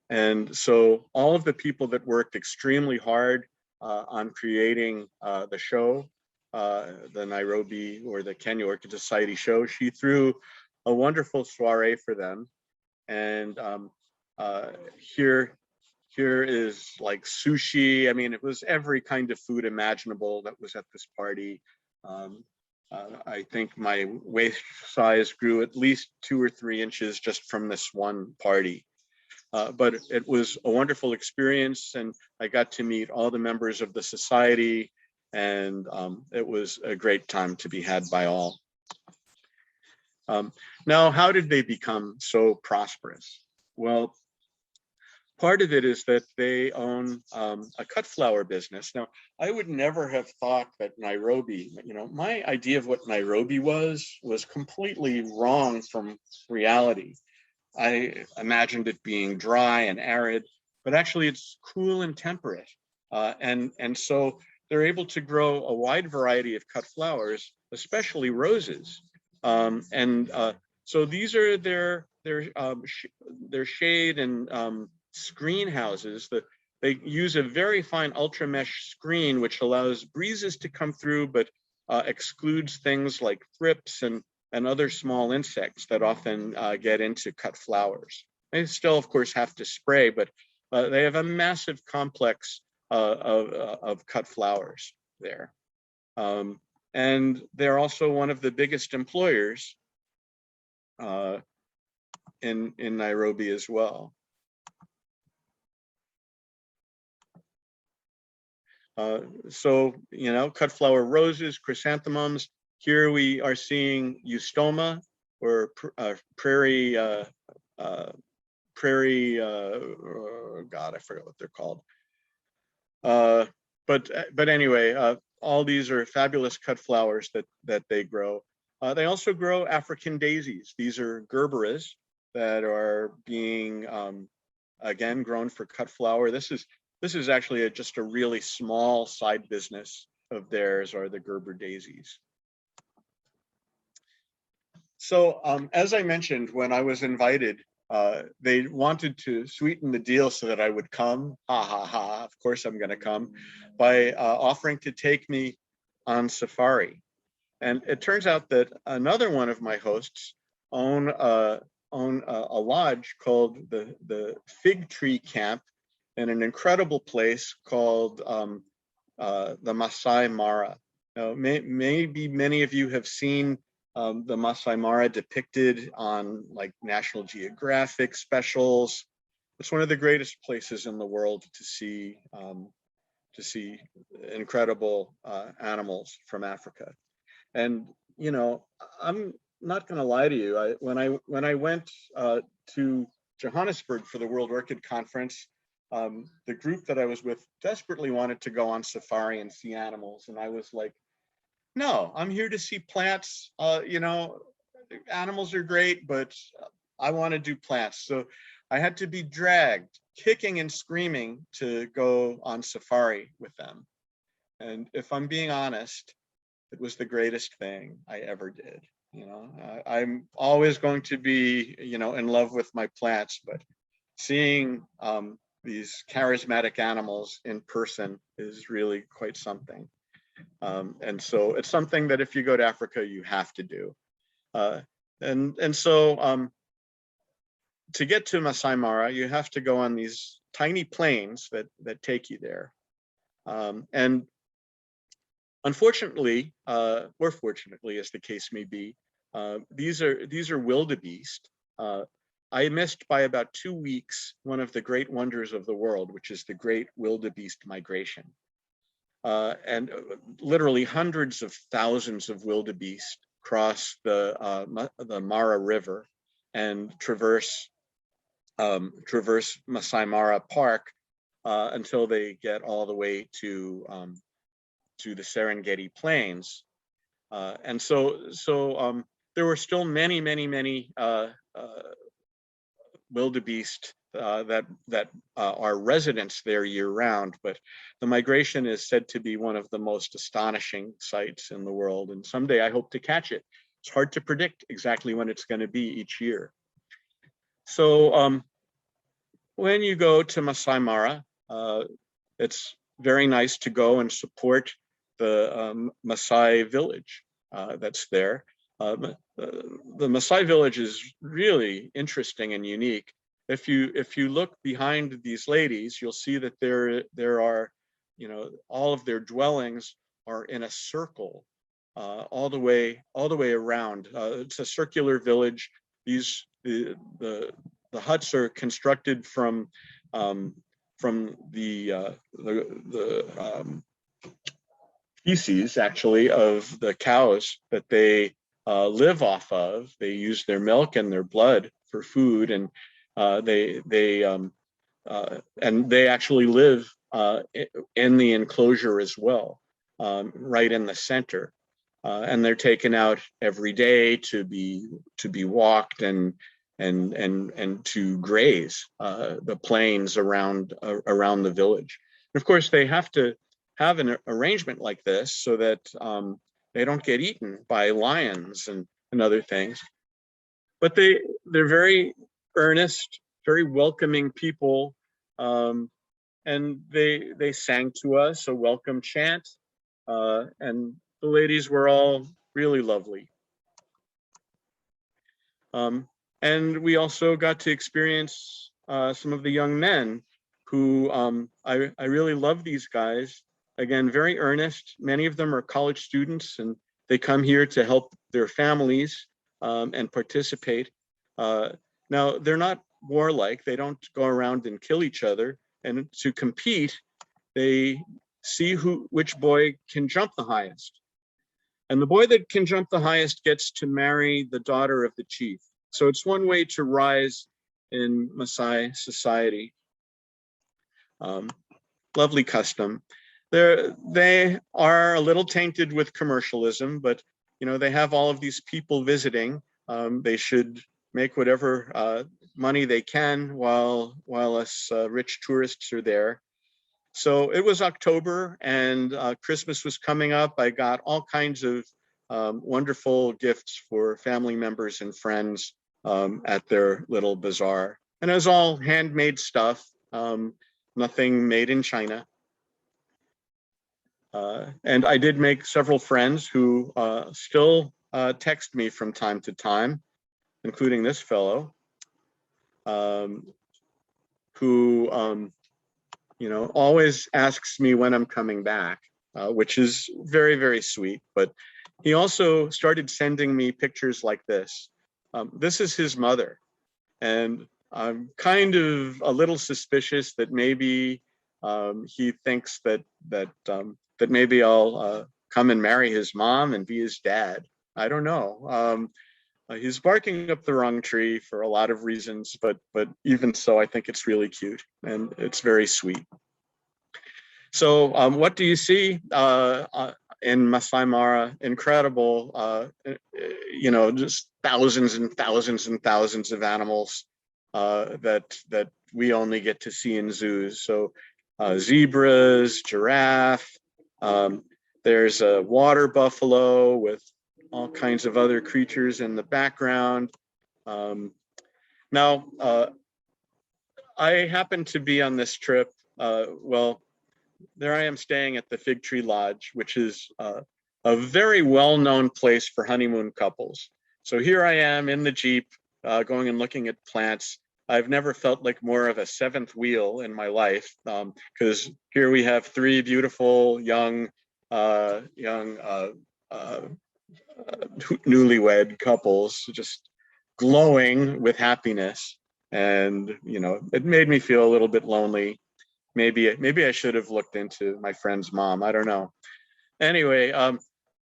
And so all of the people that worked extremely hard on creating the show, the Nairobi or the Kenya Orchid Society show, she threw a wonderful soiree for them. And here is like sushi. I mean, it was every kind of food imaginable that was at this party. I think my waist size grew at least 2 or 3 inches just from this one party. But it was a wonderful experience, and I got to meet all the members of the society, and it was a great time to be had by all. Now, how did they become so prosperous? Well, part of it is that they own a cut flower business. Now, I would never have thought that Nairobi, my idea of what Nairobi was completely wrong from reality. I imagined it being dry and arid, but actually it's cool and temperate. And so they're able to grow a wide variety of cut flowers, especially roses. So these are their shade and screen houses. They use a very fine ultra mesh screen, which allows breezes to come through, but excludes things like thrips and other small insects that often get into cut flowers. They still, of course, have to spray, but they have a massive complex of cut flowers there. And they're also one of the biggest employers in Nairobi as well. So, cut flower roses, chrysanthemums. Here we are seeing eustoma or prairie, God, I forgot what they're called. But anyway, all these are fabulous cut flowers that they grow. They also grow African daisies. These are gerberas that are being, again, grown for cut flower. This is actually just a really small side business of theirs, are the Gerber daisies. So as I mentioned, when I was invited, they wanted to sweeten the deal so that I would come. Ha ha ha, of course I'm gonna come, by offering to take me on safari. And it turns out that another one of my hosts own a lodge called the Fig Tree Camp in an incredible place called the Masai Mara. Now, maybe many of you have seen the Masai Mara depicted on like National Geographic specials. It's one of the greatest places in the world to see incredible animals from Africa. And you know, I'm not going to lie to you. When I went to Johannesburg for the World Orchid Conference, the group that I was with desperately wanted to go on safari and see animals, and I was like, no, I'm here to see plants. You know, animals are great, but I want to do plants. So I had to be dragged, kicking and screaming, to go on safari with them. And if I'm being honest, it was the greatest thing I ever did. You know, I'm always going to be, you know, in love with my plants, but seeing these charismatic animals in person is really quite something. And so it's something that if you go to Africa, you have to do. And so to get to Masai Mara, you have to go on these tiny planes that take you there. And unfortunately, or fortunately, as the case may be, these are wildebeest. I missed by about 2 weeks one of the great wonders of the world, which is the great wildebeest migration. And literally hundreds of thousands of wildebeest cross the Mara River and traverse Masai Mara Park until they get all the way to the Serengeti Plains. And so there were still many wildebeest that are residents there year-round, but the migration is said to be one of the most astonishing sights in the world. And someday I hope to catch it. It's hard to predict exactly when it's going to be each year. So when you go to Masai Mara, it's very nice to go and support the Maasai village that's there. The Maasai village is really interesting and unique. If you look behind these ladies, you'll see that there are, you know, all of their dwellings are in a circle all the way around. It's a circular village. The huts are constructed from the feces, actually, of the cows that they live off of. They use their milk and their blood for food, and they actually live in the enclosure as well, right in the center. And they're taken out every day to be walked and to graze the plains around the village. And of course, they have to have an arrangement like this so that they don't get eaten by lions and other things. But they're very earnest, very welcoming people, and they sang to us a welcome chant, and the ladies were all really lovely. And we also got to experience some of the young men who I really love these guys. Again, very earnest. Many of them are college students, and they come here to help their families and participate. Now, they're not warlike. They don't go around and kill each other. And to compete, they see which boy can jump the highest. And the boy that can jump the highest gets to marry the daughter of the chief. So it's one way to rise in Maasai society. Lovely custom. They are a little tainted with commercialism, but you know, they have all of these people visiting. They should make whatever money they can while us rich tourists are there. So it was October, and Christmas was coming up. I got all kinds of wonderful gifts for family members and friends at their little bazaar. And it was all handmade stuff, nothing made in China. And I did make several friends who still text me from time to time, including this fellow, who always asks me when I'm coming back, which is very, very sweet. But he also started sending me pictures like this. This is his mother. And I'm kind of a little suspicious that maybe he thinks that maybe I'll come and marry his mom and be his dad. I don't know. He's barking up the wrong tree for a lot of reasons, but even so, I think it's really cute and it's very sweet. So what do you see in Masai Mara? Incredible, just thousands and thousands and thousands of animals that we only get to see in zoos. So zebras, giraffe, there's a water buffalo with all kinds of other creatures in the background. Now, I happen to be on this trip, well, there I am staying at the Fig Tree Lodge, which is a very well-known place for honeymoon couples. So here I am in the Jeep, going and looking at plants. I've never felt like more of a seventh wheel in my life, because here we have three beautiful young newlywed couples just glowing with happiness. And it made me feel a little bit lonely. Maybe I should have looked into my friend's mom. I don't know. Anyway,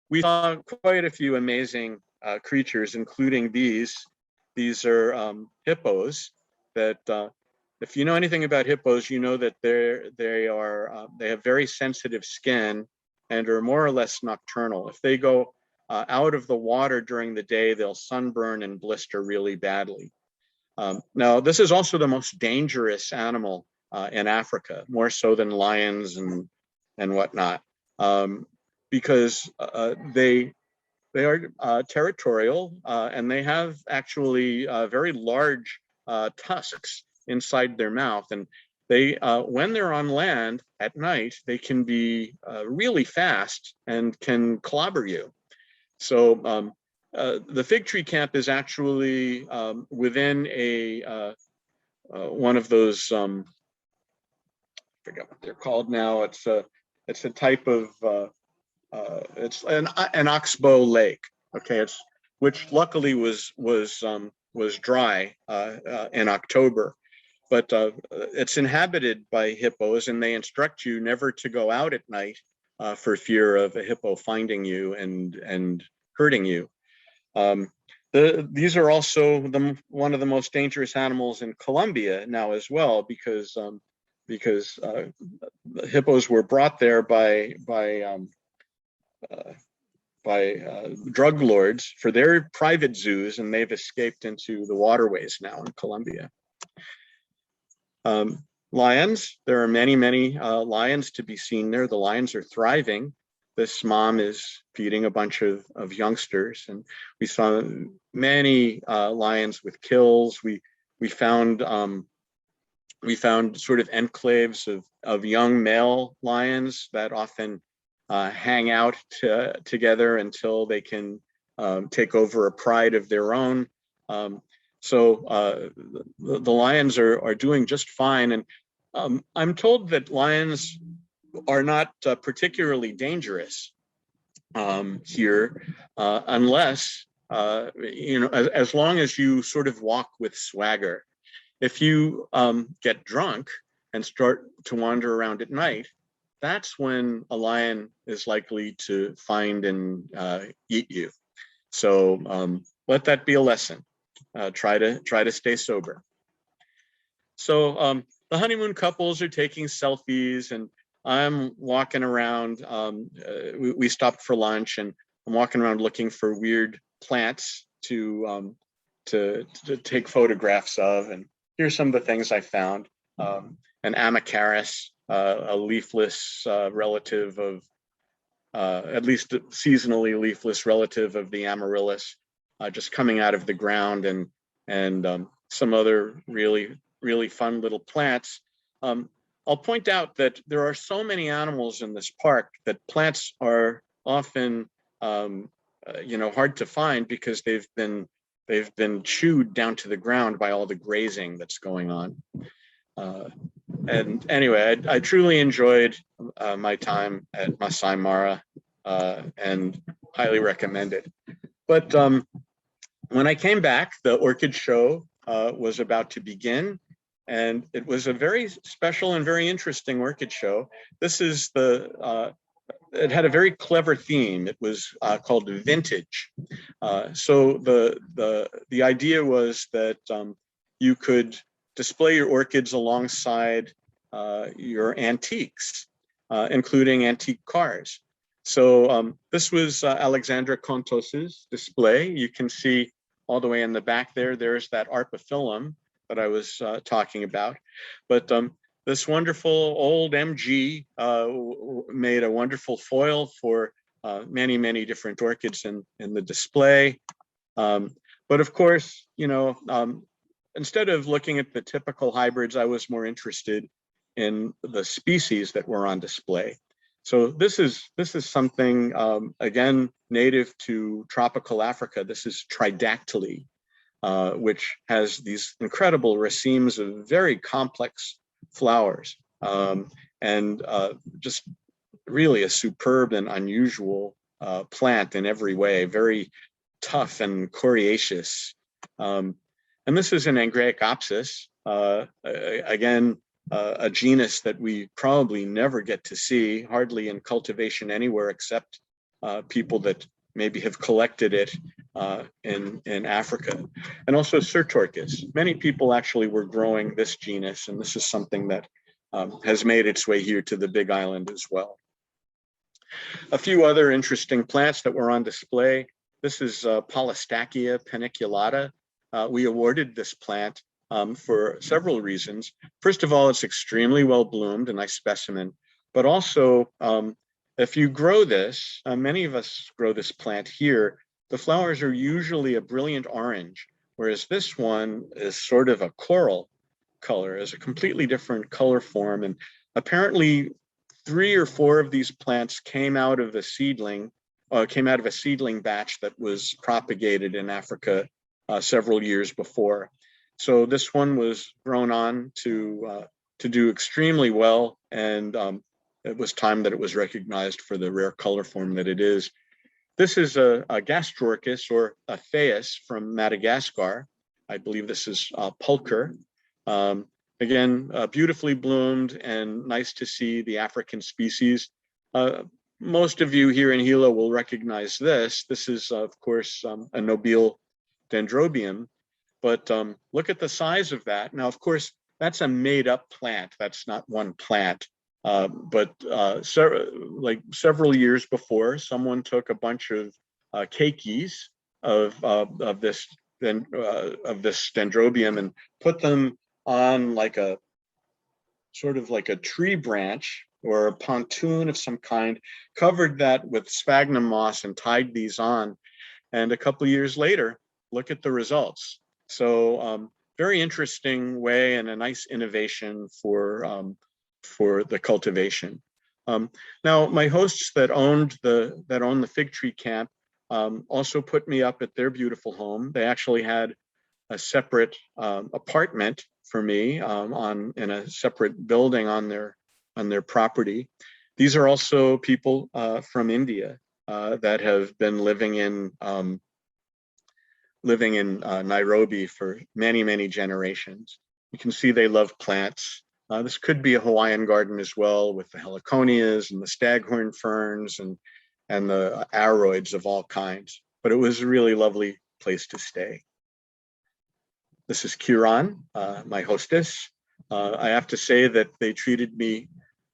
we saw quite a few amazing creatures, including these. These are hippos. That if you know anything about hippos, you know that they have very sensitive skin and are more or less nocturnal. If they go out of the water during the day, they'll sunburn and blister really badly. Now, this is also the most dangerous animal in Africa, more so than lions and whatnot, because they are territorial and they have actually very large tusks inside their mouth, and they when they're on land at night, they can be really fast and can clobber you. So the Fig Tree Camp is actually within a one of those I forget what they're called now. It's a type of it's an oxbow lake. Okay, which luckily was dry in October, but it's inhabited by hippos, and they instruct you never to go out at night for fear of a hippo finding you and hurting you. These are also one of the most dangerous animals in Colombia now as well, because hippos were brought there by drug lords for their private zoos, and they've escaped into the waterways now in Colombia. Lions, there are many lions to be seen there. The lions are thriving. This mom is feeding a bunch of youngsters, and we saw many lions with kills. We found sort of enclaves of young male lions that often hang out together until they can take over a pride of their own. So the lions are doing just fine, and I'm told that lions are not particularly dangerous here, unless as long as you sort of walk with swagger. If you get drunk and start to wander around at night, that's when a lion is likely to find and eat you. So let that be a lesson. Try to stay sober. So the honeymoon couples are taking selfies, and I'm walking around. We stopped for lunch, and I'm walking around looking for weird plants to take photographs of. And here's some of the things I found. An Amacaris, a leafless relative of, at least a seasonally leafless relative of the Amaryllis, just coming out of the ground, and some other really fun little plants. I'll point out that there are so many animals in this park that plants are often, hard to find because they've been chewed down to the ground by all the grazing that's going on. And anyway, I truly enjoyed my time at Masai Mara and highly recommend it. But when I came back, the orchid show was about to begin, and it was a very special and very interesting orchid show. This is it had a very clever theme. It was called Vintage. So the idea was that you could display your orchids alongside your antiques, including antique cars. So this was Alexandra Contos's display. You can see all the way in the back there, there's that arpaphyllum that I was talking about. But this wonderful old MG made a wonderful foil for many, many different orchids in the display. But of course, instead of looking at the typical hybrids, I was more interested in the species that were on display. So this is something, again, native to tropical Africa. This is tridactyly, which has these incredible racemes of very complex flowers, and just really a superb and unusual plant in every way, very tough and coriaceous. And this is an Angræocopsis, again, a genus that we probably never get to see, hardly in cultivation anywhere except people that maybe have collected it in Africa. And also Certorchis. Many people actually were growing this genus, and this is something that has made its way here to the Big Island as well. A few other interesting plants that were on display. This is Polystachya paniculata. We awarded this plant for several reasons. First of all, it's extremely well bloomed, a nice specimen, but also if you grow this, many of us grow this plant here, the flowers are usually a brilliant orange, whereas this one is sort of a coral color, is a completely different color form. And apparently 3 or 4 of these plants came out of a seedling batch that was propagated in Africa several years before. So this one was grown on to do extremely well, and it was time that it was recognized for the rare color form that it is. This is a Gastrorchis or a Thais from Madagascar. I believe this is Pulcher. Again, beautifully bloomed and nice to see the African species. Most of you here in Hilo will recognize this. This is, of course, a nobile dendrobium, but look at the size of that. Now, of course, that's a made-up plant. That's not one plant. But several years before, someone took a bunch of keikis of this dendrobium and put them on like a sort of like a tree branch or a pontoon of some kind, covered that with sphagnum moss and tied these on. And a couple of years later, look at the results. So very interesting way and a nice innovation for the cultivation. Now, my hosts that own the fig tree camp also put me up at their beautiful home. They actually had a separate apartment for me in a separate building on their property. These are also people from India that have been living in Nairobi for many, many generations. You can see they love plants. This could be a Hawaiian garden as well, with the heliconias and the staghorn ferns and the aroids of all kinds. But it was a really lovely place to stay. This is Kiran, my hostess. I have to say that they treated me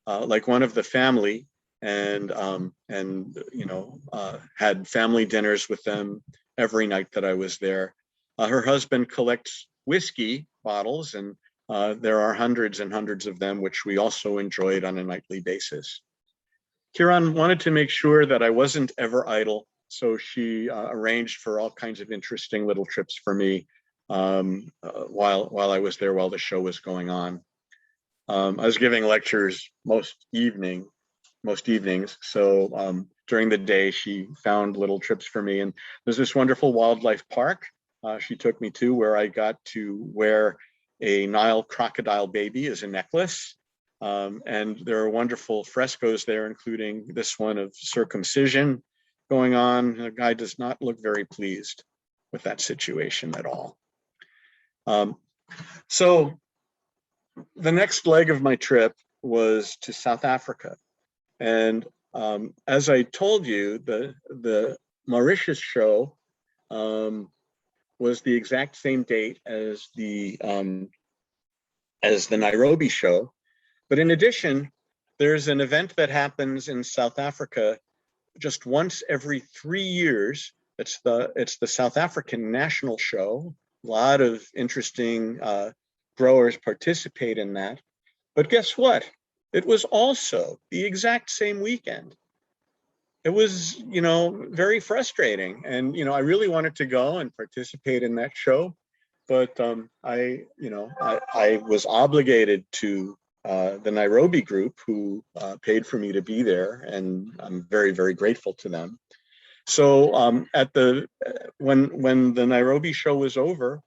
like one of the family, and had family dinners with them every night that I was there. Her husband collects whiskey bottles, and there are hundreds and hundreds of them, which we also enjoyed on a nightly basis. Kiran wanted to make sure that I wasn't ever idle, so she arranged for all kinds of interesting little trips for me while I was there, while the show was going on. I was giving lectures most evenings. So during the day, she found little trips for me. And there's this wonderful wildlife park she took me to where I got to wear a Nile crocodile baby as a necklace. And there are wonderful frescoes there, including this one of circumcision going on. The guy does not look very pleased with that situation at all. So the next leg of my trip was to South Africa. And as I told you, the Mauritius show was the exact same date as the Nairobi show. But in addition, there's an event that happens in South Africa just once every 3 years. It's the South African National Show. A lot of interesting growers participate in that. But guess what? It was also the exact same weekend. It was, very frustrating. And, I really wanted to go and participate in that show. But I was obligated to the Nairobi group who paid for me to be there. And I'm very, very grateful to them. So when the Nairobi show was over,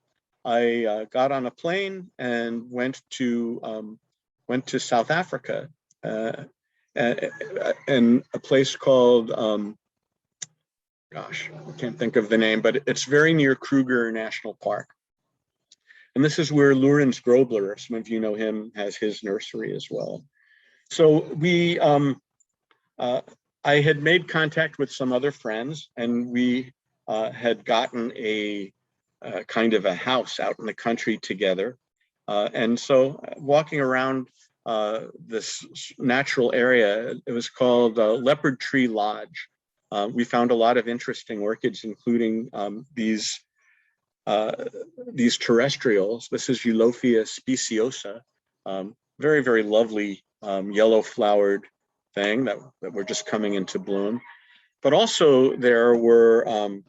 I got on a plane and went to South Africa, in a place called I can't think of the name, but it's very near Kruger National Park. And this is where Lourens Grobler, some of you know him, has his nursery as well. So I had made contact with some other friends, and we had gotten a kind of a house out in the country together. And so walking around this natural area, it was called Leopard Tree Lodge. We found a lot of interesting orchids, including these terrestrials. This is Eulophia speciosa, very, very lovely yellow flowered thing that were just coming into bloom. But also there were,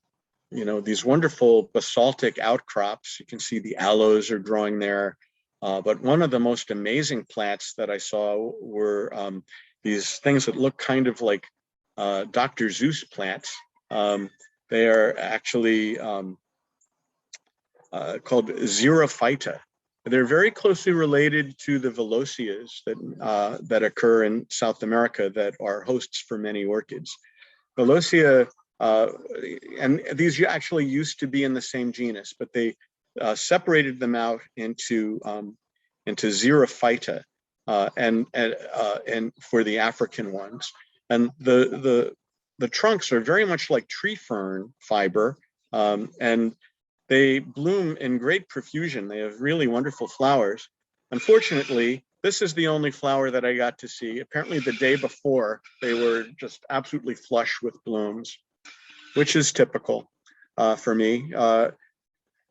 these wonderful basaltic outcrops. You can see the aloes are growing there. But one of the most amazing plants that I saw were these things that look kind of like Dr. Seuss plants. They are actually called Xerophyta. They're very closely related to the Veloceas that occur in South America that are hosts for many orchids. Velocea, and these actually used to be in the same genus, but they separated them out into Xerophyta and for the African ones. And the trunks are very much like tree fern fiber, and they bloom in great profusion. They have really wonderful flowers. Unfortunately, this is the only flower that I got to see. Apparently the day before, they were just absolutely flush with blooms, which is typical for me.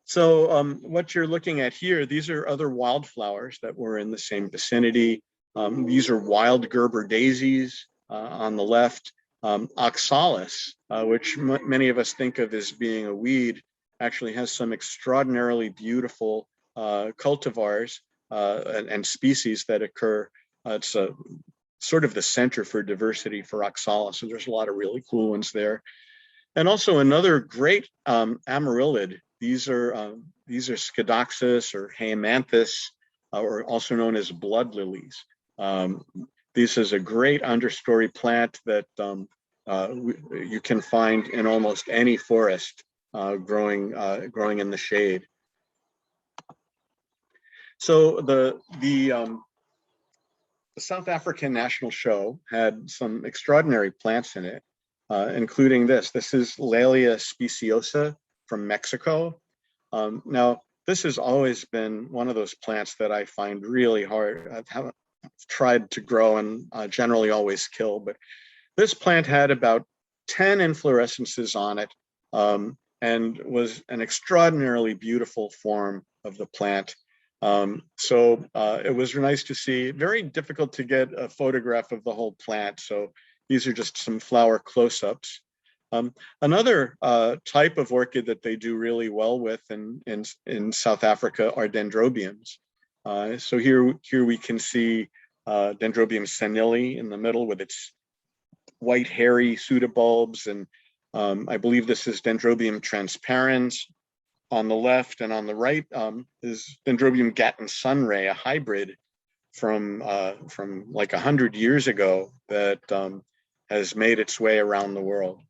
So what you're looking at here, these are other wildflowers that were in the same vicinity. These are wild Gerber daisies on the left. Oxalis, which many of us think of as being a weed, actually has some extraordinarily beautiful cultivars and species that occur. It's sort of the center for diversity for oxalis, and there's a lot of really cool ones there. And also another great amarylid. These are Scidoxis or Hyamanthus, or also known as blood lilies. This is a great understory plant that you can find in almost any forest, growing in the shade. So the South African National Show had some extraordinary plants in it, including this. This is Laelia speciosa from Mexico. Now, this has always been one of those plants that I find really hard. I've tried to grow and generally always kill, but this plant had about 10 inflorescences on it, and was an extraordinarily beautiful form of the plant. So it was nice to see. Very difficult to get a photograph of the whole plant, so these are just some flower close-ups. Another type of orchid that they do really well with in South Africa are dendrobiums. So here we can see Dendrobium senile in the middle with its white hairy pseudobulbs, and I believe this is Dendrobium transparens on the left, and on the right is Dendrobium gatton sunray, a hybrid from like 100 years ago that has made its way around the world.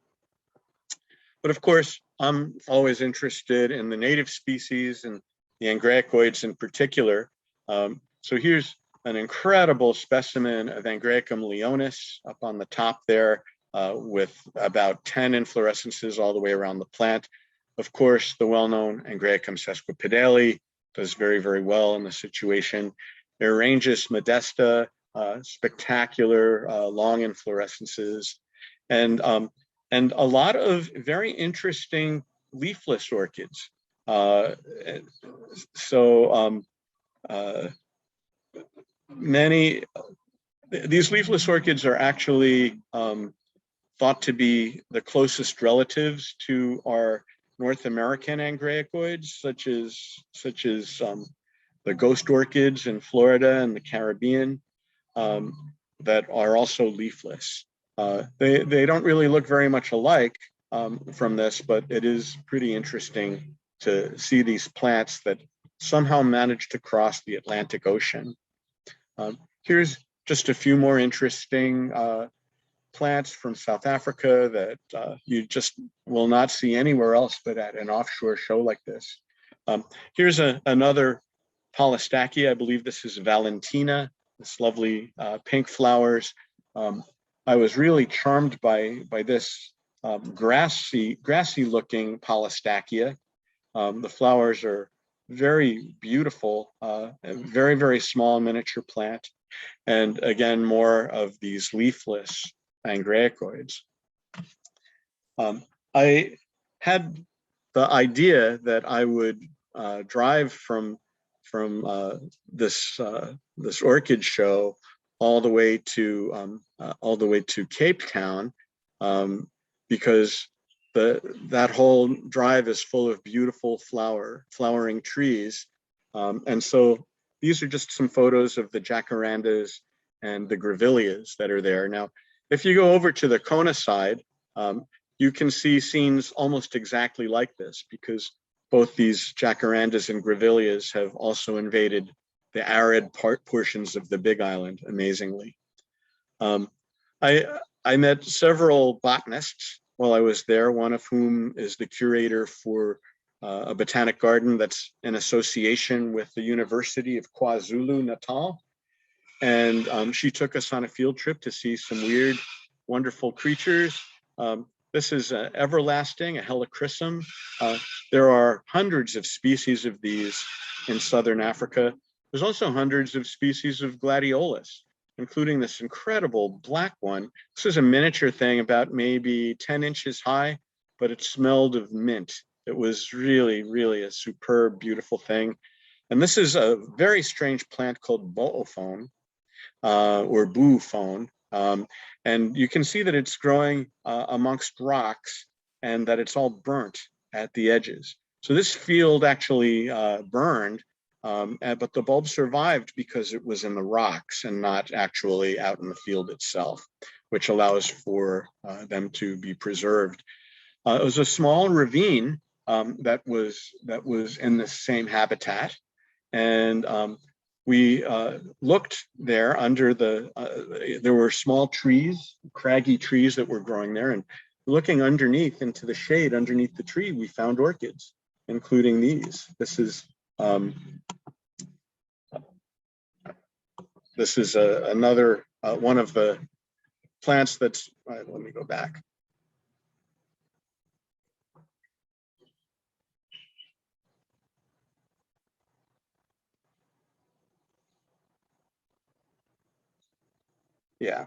But of course, I'm always interested in the native species and the Angræcoids in particular. So here's an incredible specimen of Angræcum leonis up on the top there with about 10 inflorescences all the way around the plant. Of course, the well-known Angræcum sesquipedale does very, very well in the situation. Errangeus modesta, spectacular long inflorescences, and a lot of very interesting leafless orchids. These leafless orchids are actually thought to be the closest relatives to our North American Angræcoids, such as the ghost orchids in Florida and the Caribbean that are also leafless. They don't really look very much alike from this, but it is pretty interesting to see these plants that somehow managed to cross the Atlantic Ocean. Here's just a few more interesting plants from South Africa that you just will not see anywhere else but at an offshore show like this. Here's another Polystachya. I believe this is Valentina, this lovely pink flowers. I was really charmed by this grassy looking Polystachya. The flowers are very beautiful, a very, very small miniature plant. And again, more of these leafless Angræcoids. I had the idea that I would drive from this orchid show all the way to Cape Town, because that whole drive is full of beautiful flowering trees, and so these are just some photos of the jacarandas and the grevilleas that are there. Now, if you go over to the Kona side, you can see scenes almost exactly like this, because both these jacarandas and grevilleas have also invaded the arid portions of the Big Island, amazingly. I met several botanists while I was there, one of whom is the curator for a botanic garden that's in association with the University of KwaZulu Natal. And she took us on a field trip to see some weird, wonderful creatures. This is everlasting, a helichrysum. There are hundreds of species of these in Southern Africa. There's also hundreds of species of gladiolus, including this incredible black one. This is a miniature thing about maybe 10 inches high, but it smelled of mint. It was really, really a superb, beautiful thing. And this is a very strange plant called boophone, or boophone. And you can see that it's growing amongst rocks and that it's all burnt at the edges. So this field actually burned, but the bulb survived because it was in the rocks and not actually out in the field itself, which allows for them to be preserved. It was a small ravine that was in the same habitat, and we looked there under there were small trees, craggy trees that were growing there, and looking underneath into the shade underneath the tree, we found orchids, including these. This is another one of the plants that's, let me go back. Yeah,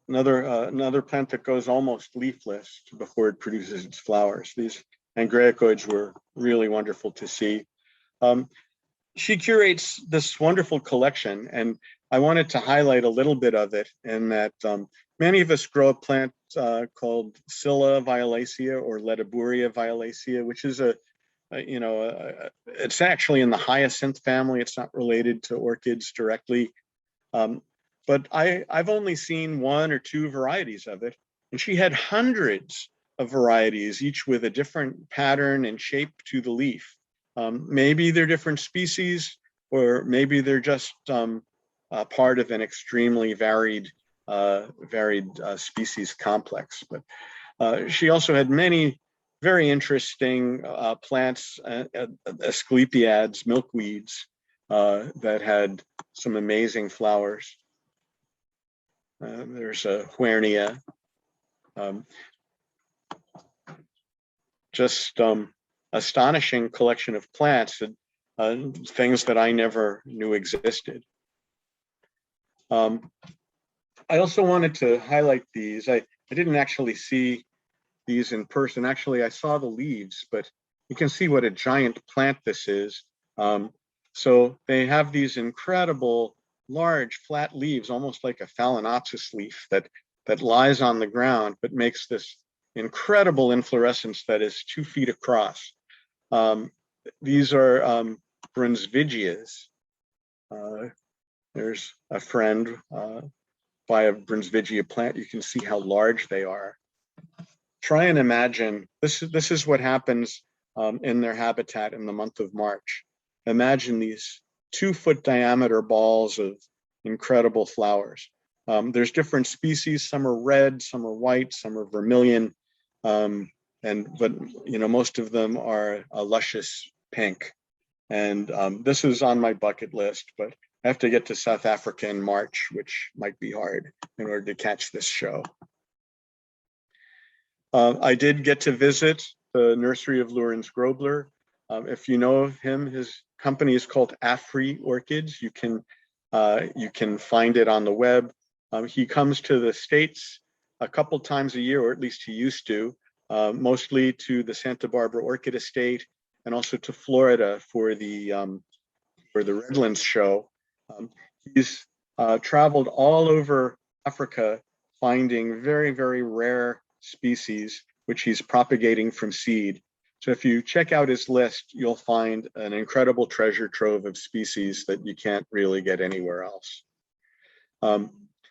another plant that goes almost leafless before it produces its flowers. These Angræcoids were really wonderful to see. She curates this wonderful collection, and I wanted to highlight a little bit of it in that many of us grow a plant called Scilla violacea or Ledebouria violacea, which is a it's actually in the hyacinth family. It's not related to orchids directly. But I've only seen 1 or 2 varieties of it. And she had hundreds of varieties, each with a different pattern and shape to the leaf. Maybe they're different species, or maybe they're just part of an extremely varied species complex. But she also had many very interesting plants, asclepiads, milkweeds, that had some amazing flowers. There's a huernia. Just astonishing collection of plants, and things that I never knew existed. I also wanted to highlight these. I didn't actually see these in person. Actually, I saw the leaves, but you can see what a giant plant this is. So they have these incredible large flat leaves, almost like a phalaenopsis leaf that lies on the ground, but makes this incredible inflorescence that is 2 feet across. These are Brunsvigias. There's a friend by a Brunsvigia plant. You can see how large they are. Try and imagine, this is what happens in their habitat in the month of March. Imagine these 2-foot diameter balls of incredible flowers. There's different species. Some are red, some are white, some are vermilion, but most of them are a luscious pink. And this is on my bucket list, but I have to get to South Africa in March, which might be hard in order to catch this show. I did get to visit the nursery of Lorenz Grobler. If you know of him, his company is called Afri Orchids. You can find it on the web. He comes to the States a couple times a year, or at least he used to, mostly to the Santa Barbara Orchid Estate and also to Florida for the Redlands show. He's traveled all over Africa, finding very, very rare species, which he's propagating from seed. So if you check out his list, you'll find an incredible treasure trove of species that you can't really get anywhere else.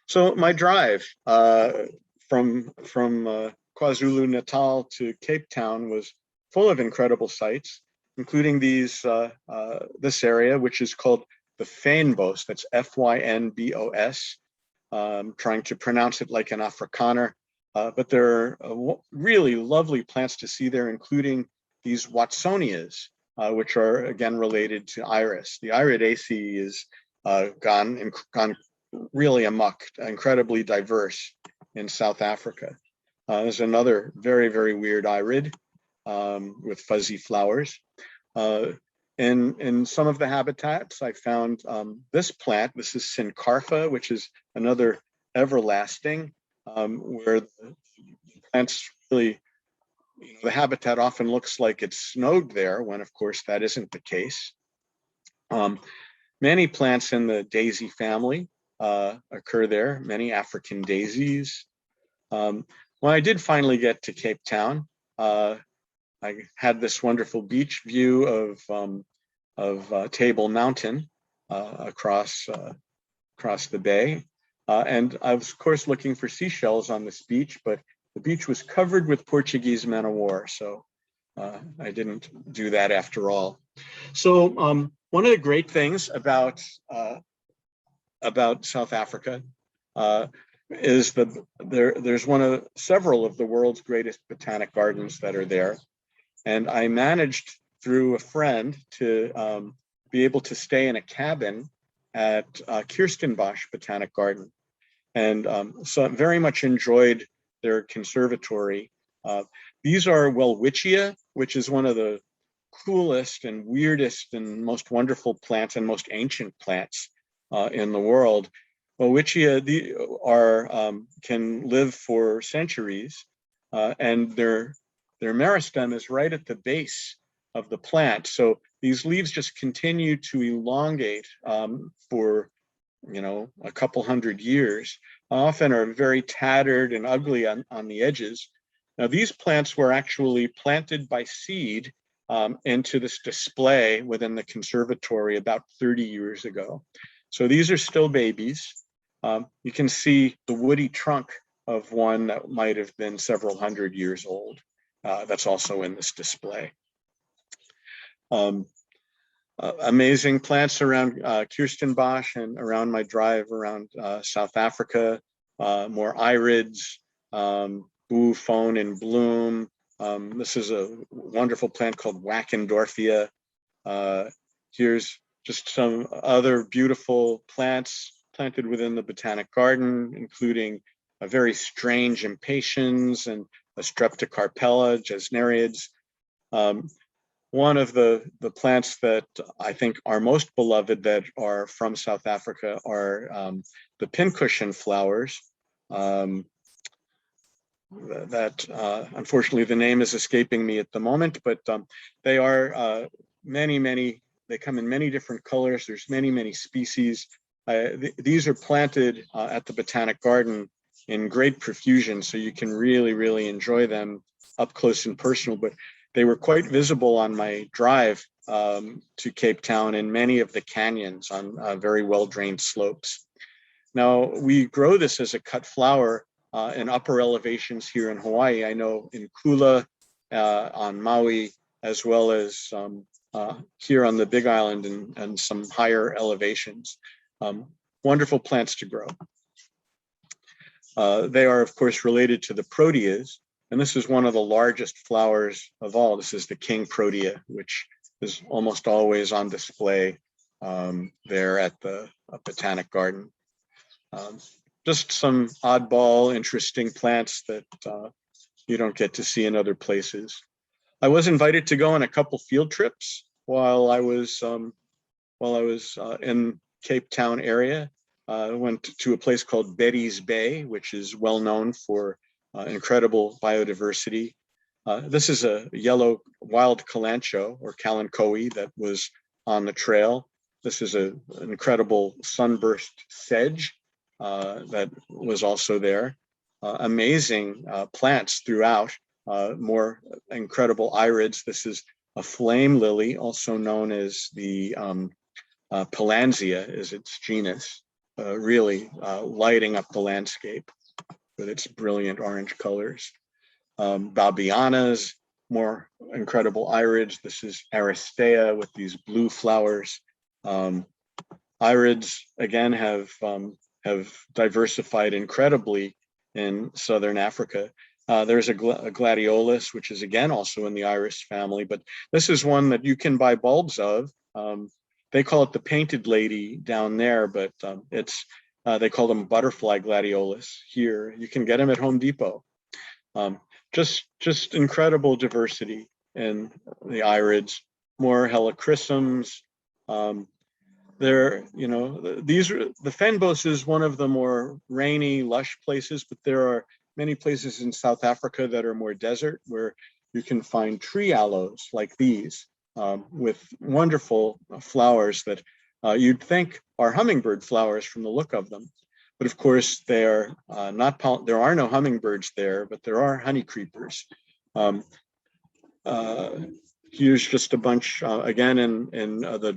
So my drive from KwaZulu Natal to Cape Town was full of incredible sights, including this area, which is called the Fynbos. That's Fynbos. Trying to pronounce it like an Afrikaner. But there are really lovely plants to see there, including these Watsonias, which are again related to iris. The iridaceae is gone really amok, incredibly diverse in South Africa. There's another very, very weird irid with fuzzy flowers. In some of the habitats, I found this plant. This is Syncarpha, which is another everlasting, where the plants really, the habitat often looks like it's snowed there, when of course that isn't the case. Many plants in the daisy family occur there, many African daisies. When I did finally get to Cape Town, I had this wonderful beach view of Table Mountain across the bay. And I was, of course, looking for seashells on this beach, but the beach was covered with Portuguese men of war, so I didn't do that after all. So one of the great things about South Africa is that there's several of the world's greatest botanic gardens that are there. And I managed through a friend to be able to stay in a cabin at Kirstenbosch Botanic Garden. And so I very much enjoyed their conservatory. These are Welwitschia, which is one of the coolest and weirdest and most wonderful plants and most ancient plants in the world. Welwitschia can live for centuries, and their meristem is right at the base of the plant. So these leaves just continue to elongate for a couple hundred years, often are very tattered and ugly on the edges. Now, these plants were actually planted by seed into this display within the conservatory about 30 years ago. So these are still babies. You can see the woody trunk of one that might have been several hundred years old. That's also in this display. Amazing plants around Kirstenbosch and around my drive around South Africa. More irids, Boo Phone in bloom. This is a wonderful plant called Wackendorfia. Here's just some other beautiful plants planted within the Botanic Garden, including a very strange impatiens and a Streptocarpella, gesneriids. One of the plants that I think are most beloved that are from South Africa are the pincushion flowers. Unfortunately, the name is escaping me at the moment, but they are they come in many different colors. There's many species. These are planted at the Botanic Garden in great profusion, so you can really enjoy them up close and personal. But they were quite visible on my drive to Cape Town in many of the canyons on very well-drained slopes. Now, we grow this as a cut flower in upper elevations here in Hawaii. I know in Kula, on Maui, as well as here on the Big Island and some higher elevations. Wonderful plants to grow. They are, of course, related to the proteas. And this is one of the largest flowers of all. This is the king protea, which is almost always on display there at the Botanic Garden. Just some oddball, interesting plants that you don't get to see in other places. I was invited to go on a couple field trips while I was in Cape Town area. I went to a place called Betty's Bay, which is well known for incredible biodiversity. This is a yellow wild kalanchoe or kalanchoe that was on the trail. This is an incredible sunburst sedge that was also there. Amazing plants throughout, more incredible irids. This is a flame lily, also known as the Palansia is its genus, really lighting up the landscape with its brilliant orange colors. Babianas, more incredible irids. This is Aristea with these blue flowers. Irids, again, have diversified incredibly in Southern Africa. There's a gladiolus, which is again also in the iris family, but this is one that you can buy bulbs of. They call it the painted lady down there, but they call them butterfly gladiolus here. You can get them at Home Depot. Just incredible diversity in the irids, more helichrysums. The Fynbos is one of the more rainy, lush places, but there are many places in South Africa that are more desert where you can find tree aloes like these with wonderful flowers that you'd think are hummingbird flowers from the look of them. But of course, they are there are no hummingbirds there, but there are honey creepers. Here's just a bunch, again, in the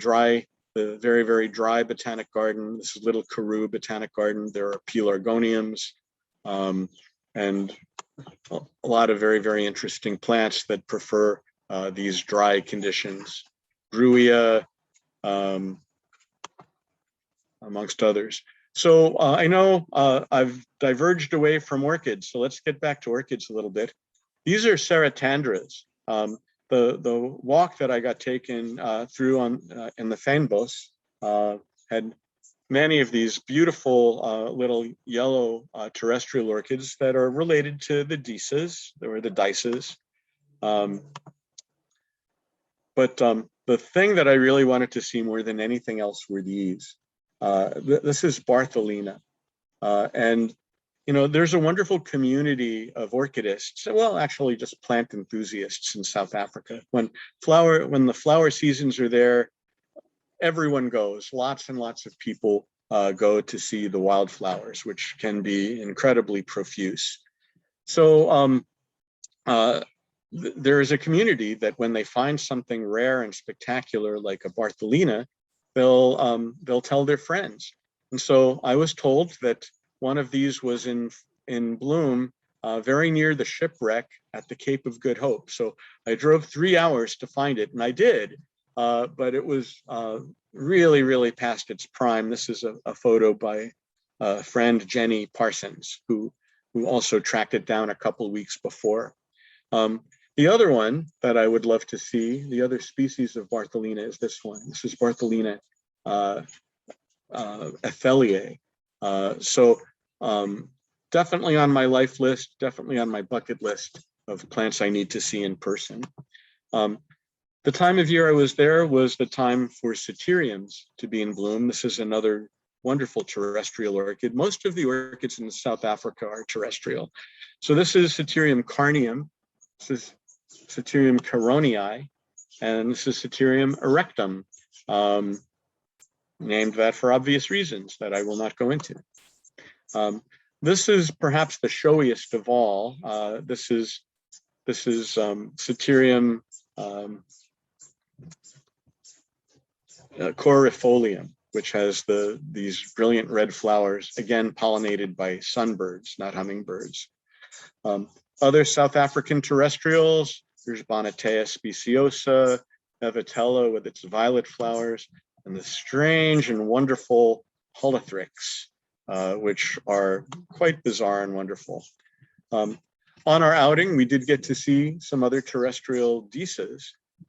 very dry Botanic Garden. This is Little Karoo Botanic Garden. There are pelargoniums and a lot of very interesting plants that prefer these dry conditions. Grewia, amongst others. So I know I've diverged away from orchids, so let's get back to orchids a little bit. These are ceratandras. The walk that I got taken through in the Fynbos had many of these beautiful little yellow terrestrial orchids that are related to the disas or the dices. But the thing that I really wanted to see more than anything else were these. This is Bartholina. And there's a wonderful community of orchidists, well, actually just plant enthusiasts in South Africa. When the flower seasons are there, everyone goes. Lots and lots of people go to see the wildflowers, which can be incredibly profuse. So there is a community that when they find something rare and spectacular like a Bartholina, they'll tell their friends. And so I was told that one of these was in bloom very near the shipwreck at the Cape of Good Hope. So I drove 3 hours to find it, and I did, but it was really, really past its prime. This is a photo by friend Jenny Parsons, who also tracked it down a couple weeks before. The other one that I would love to see, the other species of Bartholina, is this one. This is Bartholina Atheliae. Definitely on my life list, definitely on my bucket list of plants I need to see in person. The time of year I was there was the time for Satyriums to be in bloom. This is another wonderful terrestrial orchid. Most of the orchids in South Africa are terrestrial. So this is Satyrium carneum, this is Satyrium caronii, and this is Satyrium erectum, named that for obvious reasons that I will not go into. This is perhaps the showiest of all. This is Satyrium corifolium, which has these brilliant red flowers, again pollinated by sunbirds, not hummingbirds. Other South African terrestrials, there's Bonatea speciosa, Evitella with its violet flowers, and the strange and wonderful Holothrix, which are quite bizarre and wonderful. On our outing, we did get to see some other terrestrial Disas.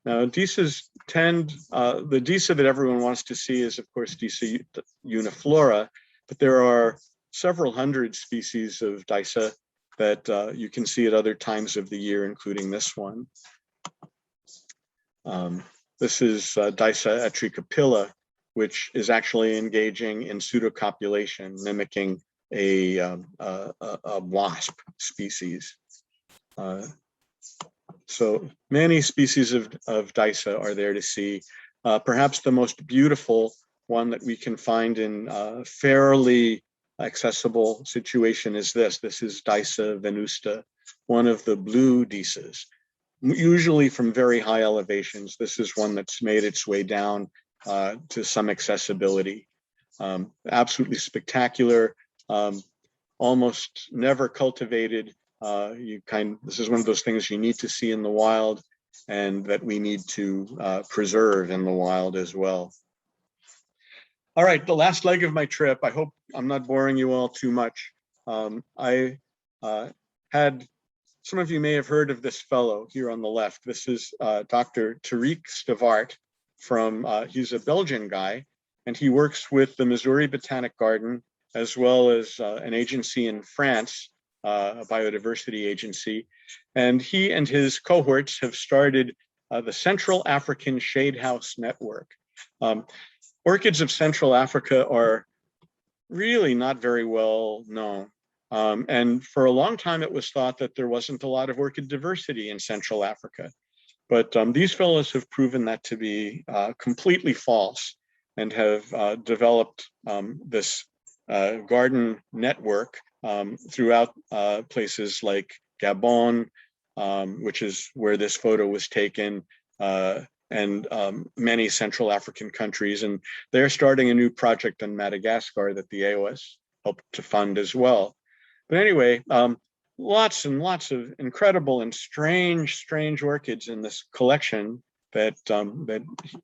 Now, Disas tend, the Disa that everyone wants to see is, of course, Disa uniflora, but there are several hundred species of Disa that you can see at other times of the year, including this one. This is Disa atricapilla, which is actually engaging in pseudocopulation, mimicking a wasp species. So many species of Disa are there to see. Perhaps the most beautiful one that we can find in fairly accessible situation is this. This is Disa venusta, one of the blue Disas. Usually from very high elevations. This is one that's made its way down to some accessibility. Absolutely spectacular, almost never cultivated. This is one of those things you need to see in the wild and that we need to preserve in the wild as well. All right, the last leg of my trip. I hope I'm not boring you all too much. I had, some of you may have heard of this fellow here on the left. This is Dr. Tariq Stavart from, he's a Belgian guy, and he works with the Missouri Botanic Garden, as well as an agency in France, a biodiversity agency. And he and his cohorts have started the Central African Shade House Network. Orchids of Central Africa are really not very well known. And for a long time, it was thought that there wasn't a lot of orchid diversity in Central Africa. But these fellows have proven that to be completely false and have developed this garden network throughout places like Gabon, which is where this photo was taken, and many Central African countries. And they're starting a new project in Madagascar that the HOS helped to fund as well. But anyway, lots and lots of incredible and strange orchids in this collection that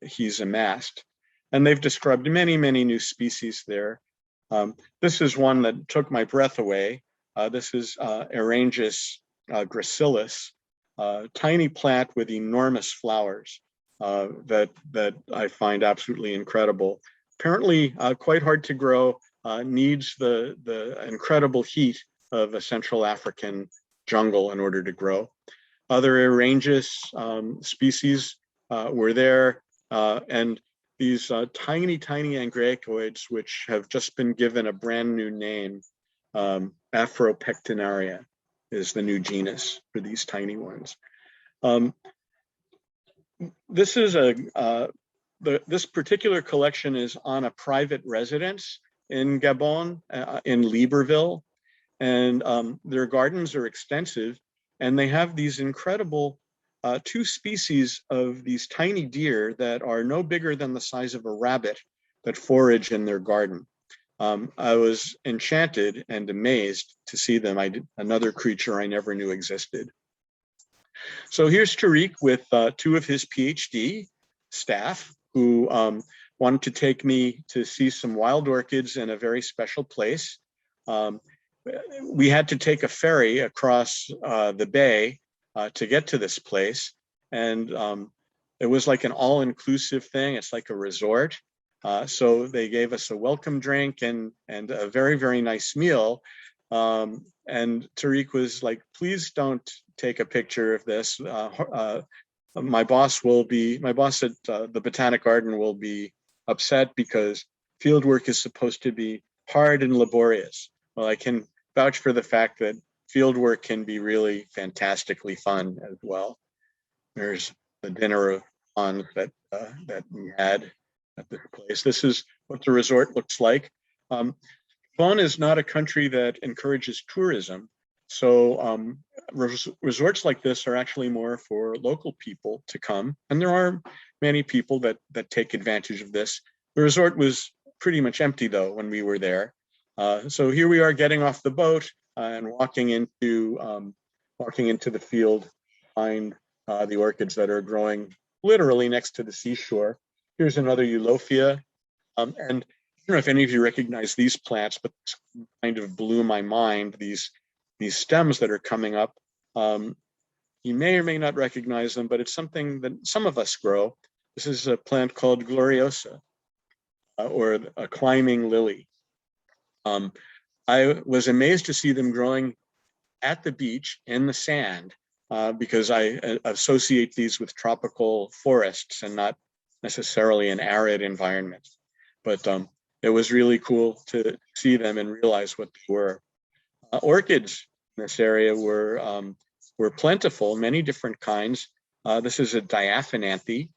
he's amassed. And they've described many new species there. This is one that took my breath away. This is Erangus gracilis, tiny plant with enormous flowers that I find absolutely incredible. Apparently quite hard to grow, needs the incredible heat of a Central African jungle in order to grow. Other Erangus species were there, and these tiny angraecoids, which have just been given a brand new name. Afropectinaria is the new genus for these tiny ones. This is this particular collection is on a private residence in Gabon, in Libreville, and their gardens are extensive, and they have these incredible two species of these tiny deer that are no bigger than the size of a rabbit that forage in their garden. I was enchanted and amazed to see them. Another creature I never knew existed. So here's Tariq with two of his PhD staff who wanted to take me to see some wild orchids in a very special place. We had to take a ferry across the bay to get to this place. And it was like an all-inclusive thing. It's like a resort. So they gave us a welcome drink and a very, very nice meal. And Tariq was like, please don't take a picture of this. My boss at the Botanic Garden will be upset because field work is supposed to be hard and laborious. Well, I can vouch for the fact that field work can be really fantastically fun as well. There's the dinner on that we had at this place. This is what the resort looks like. Gabon is not a country that encourages tourism. So resorts like this are actually more for local people to come. And there are many people that take advantage of this. The resort was pretty much empty though when we were there. So here we are getting off the boat and walking into the field behind the orchids that are growing literally next to the seashore. Here's another Eulofia. And I don't know if any of you recognize these plants, but this kind of blew my mind, these stems that are coming up. You may or may not recognize them, but it's something that some of us grow. This is a plant called Gloriosa, or a climbing lily. I was amazed to see them growing at the beach in the sand because I associate these with tropical forests and not necessarily an arid environment. But it was really cool to see them and realize what they were. Orchids in this area were plentiful, many different kinds. This is a diaphananthe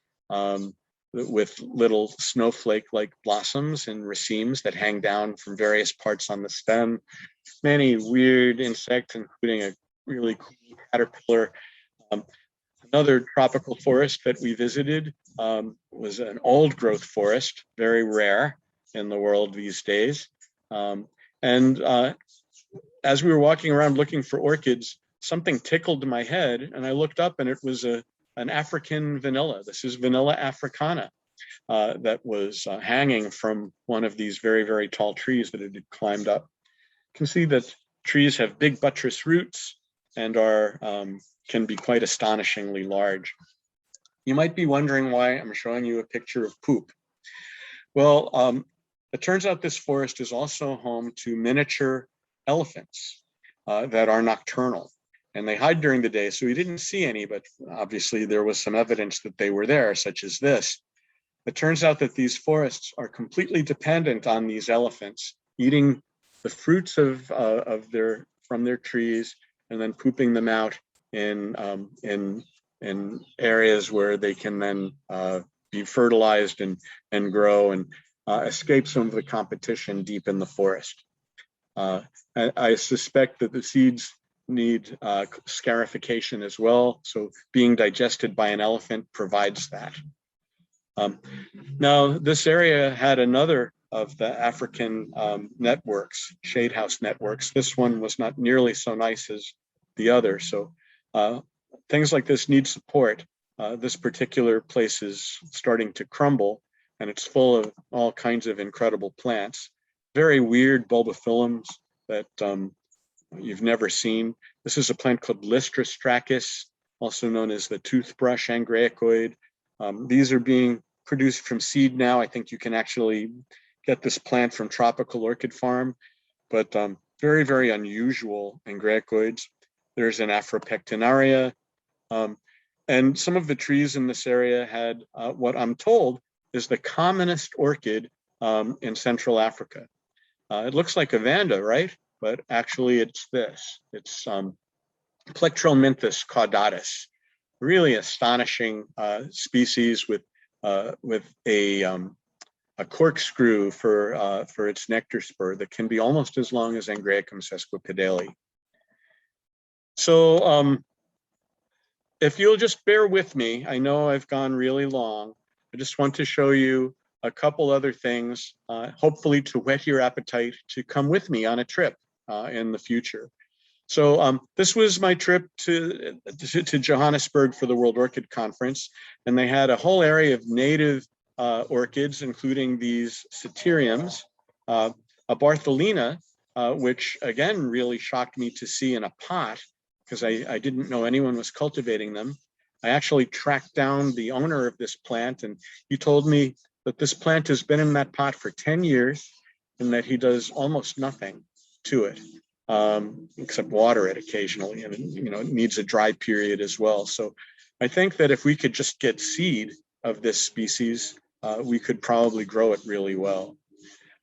with little snowflake-like blossoms and racemes that hang down from various parts on the stem. Many weird insects, including a really cool caterpillar. Another tropical forest that we visited was an old growth forest, very rare in the world these days. As we were walking around looking for orchids, something tickled my head and I looked up and it was an African vanilla. This is Vanilla africana that was hanging from one of these very, very tall trees that it had climbed up. You can see that trees have big buttress roots and can be quite astonishingly large. You might be wondering why I'm showing you a picture of poop. Well, it turns out this forest is also home to miniature elephants that are nocturnal. And they hide during the day, so we didn't see any, but obviously there was some evidence that they were there, such as this. It turns out that these forests are completely dependent on these elephants, eating the fruits from their trees and then pooping them out in areas where they can then be fertilized and grow and escape some of the competition deep in the forest. I suspect that the seeds need scarification as well. So being digested by an elephant provides that. Now, this area had another of the African networks, shade house networks. This one was not nearly so nice as the other. So things like this need support. This particular place is starting to crumble and it's full of all kinds of incredible plants. Very weird bulbophyllums that you've never seen. This is a plant called Lystrastrachus, also known as the toothbrush angraecoid. These are being produced from seed now. I think you can actually get this plant from Tropical Orchid Farm, but very, very unusual angraecoids. There's an Afropectinaria. And some of the trees in this area had what I'm told is the commonest orchid in Central Africa. It looks like a vanda, right? But actually it's this. It's Plectromynthus caudatus, really astonishing species with a corkscrew for its nectar spur that can be almost as long as Angræcum sesquipedale. So if you'll just bear with me, I know I've gone really long. I just want to show you a couple other things, hopefully to whet your appetite to come with me on a trip in the future. So this was my trip to Johannesburg for the World Orchid Conference, and they had a whole area of native orchids, including these Satyriums, a Bartholina, which again really shocked me to see in a pot because I didn't know anyone was cultivating them. I actually tracked down the owner of this plant, and he told me that this plant has been in that pot for 10 years and that he does almost nothing to it. Except water it occasionally, and it needs a dry period as well. So I think that if we could just get seed of this species, we could probably grow it really well.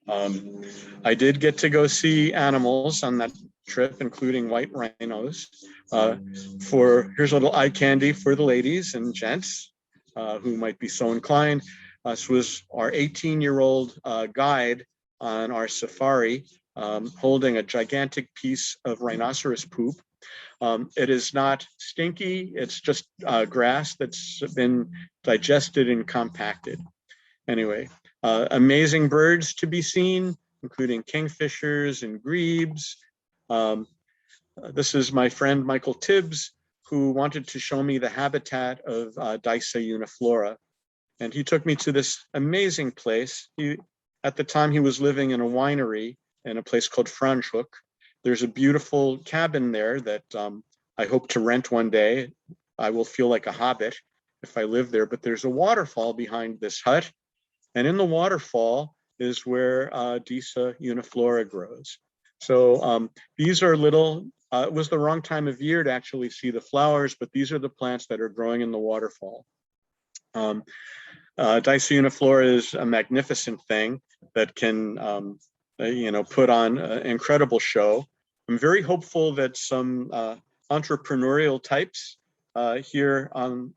I did get to go see animals on that trip, including white rhinos. Here's a little eye candy for the ladies and gents who might be so inclined. This was our 18-year-old guide on our safari, holding a gigantic piece of rhinoceros poop. It is not stinky, it's just grass that's been digested and compacted. Anyway, amazing birds to be seen, including kingfishers and grebes. This is my friend Michael Tibbs, who wanted to show me the habitat of Dysa uniflora. And he took me to this amazing place. At the time, he was living in a winery in a place called Franschhoek. There's a beautiful cabin there that I hope to rent one day. I will feel like a hobbit if I live there, but there's a waterfall behind this hut. And in the waterfall is where Dysa uniflora grows. So these are little, it was the wrong time of year to actually see the flowers, but these are the plants that are growing in the waterfall. Dysa uniflora is a magnificent thing that can put on an incredible show. I'm very hopeful that some entrepreneurial types here in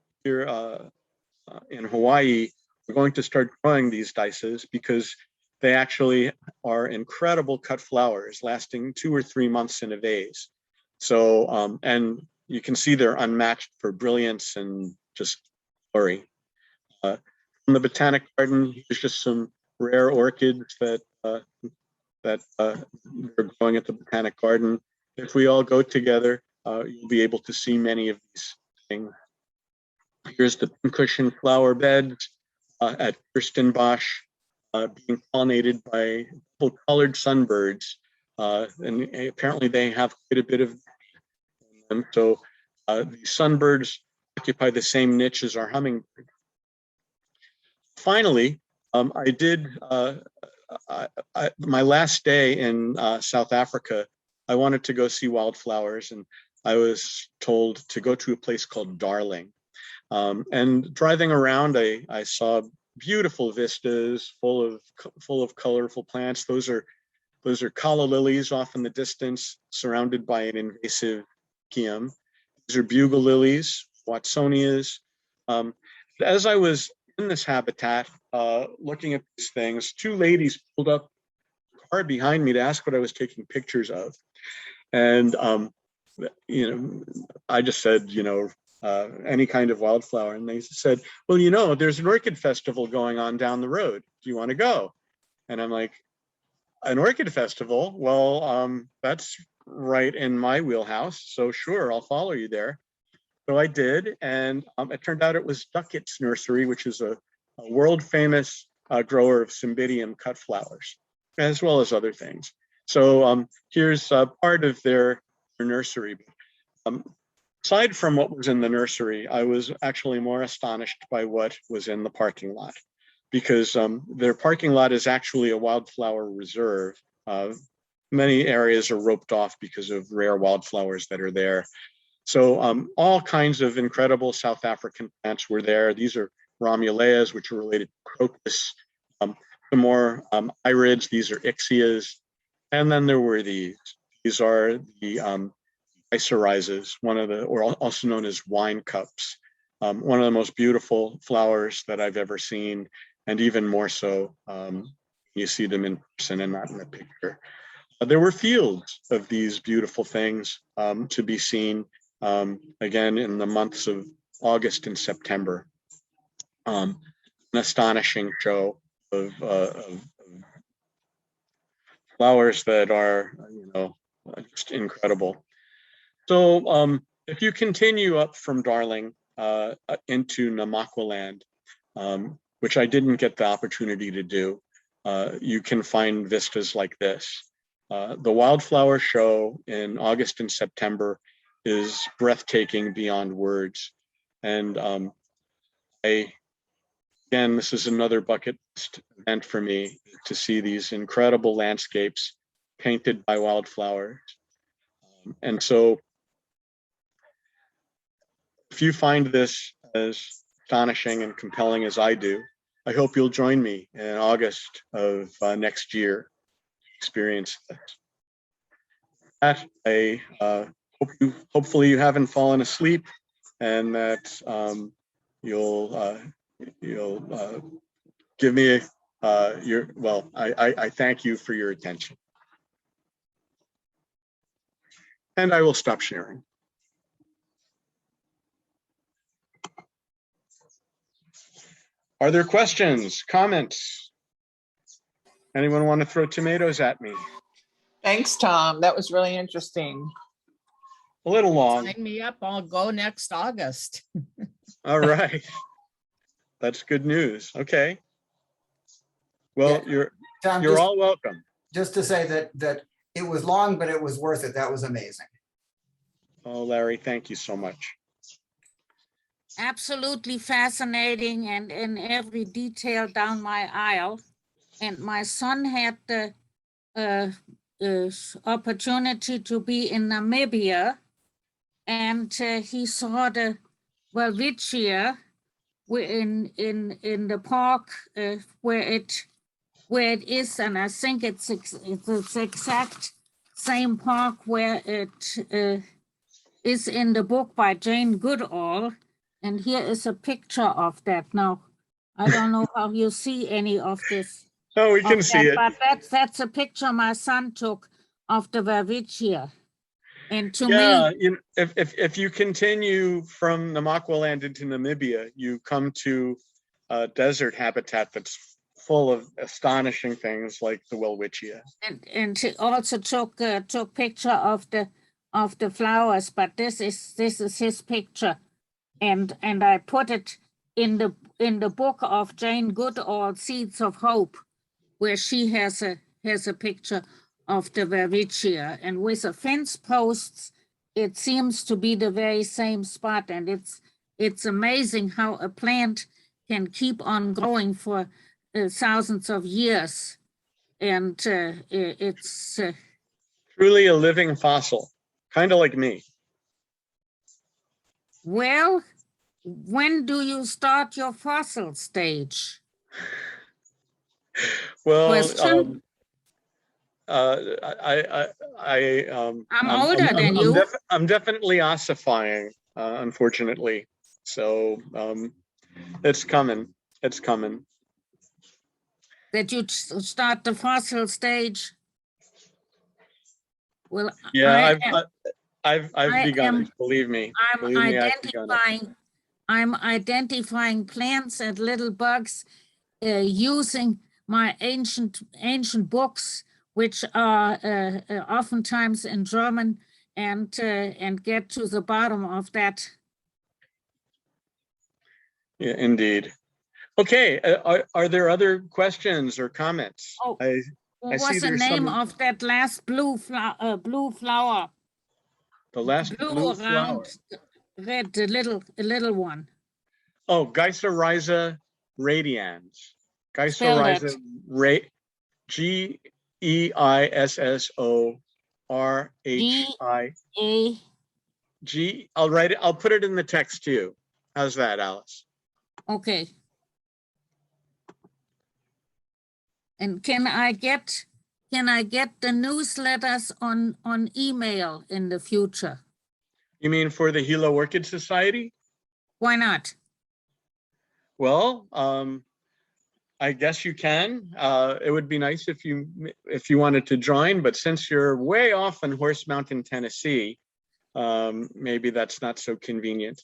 Hawaii are going to start growing these Dysas because they actually are incredible cut flowers lasting 2 or 3 months in a vase. So, and you can see they're unmatched for brilliance and just glory. From the Botanic Garden, here's just some rare orchids that are growing at the Botanic Garden. If we all go together, you'll be able to see many of these things. Here's the pincushion flower beds at Kirstenbosch, being pollinated by full-colored sunbirds, and apparently they have quite a bit of them. So the sunbirds occupy the same niche as our hummingbird. Finally, my last day in South Africa, I wanted to go see wildflowers, and I was told to go to a place called Darling. And driving around, I saw beautiful vistas full of colorful plants. Those are calla lilies off in the distance, surrounded by an invasive Kium. These are bugle lilies, Watsonias. As I was in this habitat, looking at these things, 2 ladies pulled up a car behind me to ask what I was taking pictures of. And, I just said, any kind of wildflower. And they said, well, there's an orchid festival going on down the road. Do you want to go? And I'm like, an orchid festival? Well, that's right in my wheelhouse. So sure, I'll follow you there. So I did. And it turned out it was Duckett's Nursery, which is a world famous grower of Cymbidium cut flowers, as well as other things. So here's part of their nursery. Aside from what was in the nursery, I was actually more astonished by what was in the parking lot, because their parking lot is actually a wildflower reserve. Many areas are roped off because of rare wildflowers that are there. So all kinds of incredible South African plants were there. These are Romuleas, which are related to crocus. Some more irids, these are ixias. And then there were these. These are the isorizes, or also known as wine cups. One of the most beautiful flowers that I've ever seen, and even more so, you see them in person and not in a picture. There were fields of these beautiful things to be seen, again in the months of August and September. An astonishing show of flowers that are, just incredible. So if you continue up from Darling into Namaqualand, which I didn't get the opportunity to do, you can find vistas like this. The wildflower show in August and September is breathtaking beyond words. And again, this is another bucket list event for me, to see these incredible landscapes painted by wildflowers. And so if you find this as astonishing and compelling as I do, I hope you'll join me in August of next year to experience this. I hopefully you haven't fallen asleep, and that you'll give me I thank you for your attention, and I will stop sharing. Are there questions, comments? Anyone want to throw tomatoes at me? Thanks, Tom. That was really interesting. A little long. Sign me up. I'll go next August. All right. That's good news. Okay. Well, Yeah. Tom, you're just, all welcome. just to say that it was long, but it was worth it. That was amazing. Oh, Larry, thank you so much. Absolutely fascinating, and in every detail down my aisle. And my son had the opportunity to be in Namibia, and he saw the welwitschia in the park where it is, and I think it's the exact same park where it is in the book by Jane Goodall. And here is a picture of that. Now, I don't know how you see any of this. Oh, we can see it. But that's a picture my son took of the welwitschia. And to me, if you continue from Namaqualand into Namibia, you come to a desert habitat that's full of astonishing things like the welwitschia. and he also took picture of the flowers, but this is his picture. And I put it in the book of Jane Goodall, Seeds of Hope, where she has a picture of the welwitschia, and with the fence posts, it seems to be the very same spot. And it's amazing how a plant can keep on growing for thousands of years, and it's Truly a living fossil, kind of like me. Well, when do you start your fossil stage? Well, Question? I'm older than you. I'm definitely ossifying, unfortunately. So it's coming. It's coming. That you start the fossil stage? Well, Yeah, I've begun it, believe me. I'm identifying plants and little bugs using my ancient books, which are oftentimes in German, and get to the bottom of that. Yeah, indeed. Okay, are there other questions or comments? Oh, I what's the name of that last blue flower? The last blue flower. Around red, the little one. Oh, Geiseriza radians. Geiseriza Geissorhi. I'll write it. I'll put it in the text too. How's that, Alice? Okay. And can I get the newsletters on email in the future? You mean for the Hilo Orchid Society? Why not? Well, I guess you can. It would be nice if you wanted to join, but since you're way off in Horse Mountain, Tennessee, maybe that's not so convenient.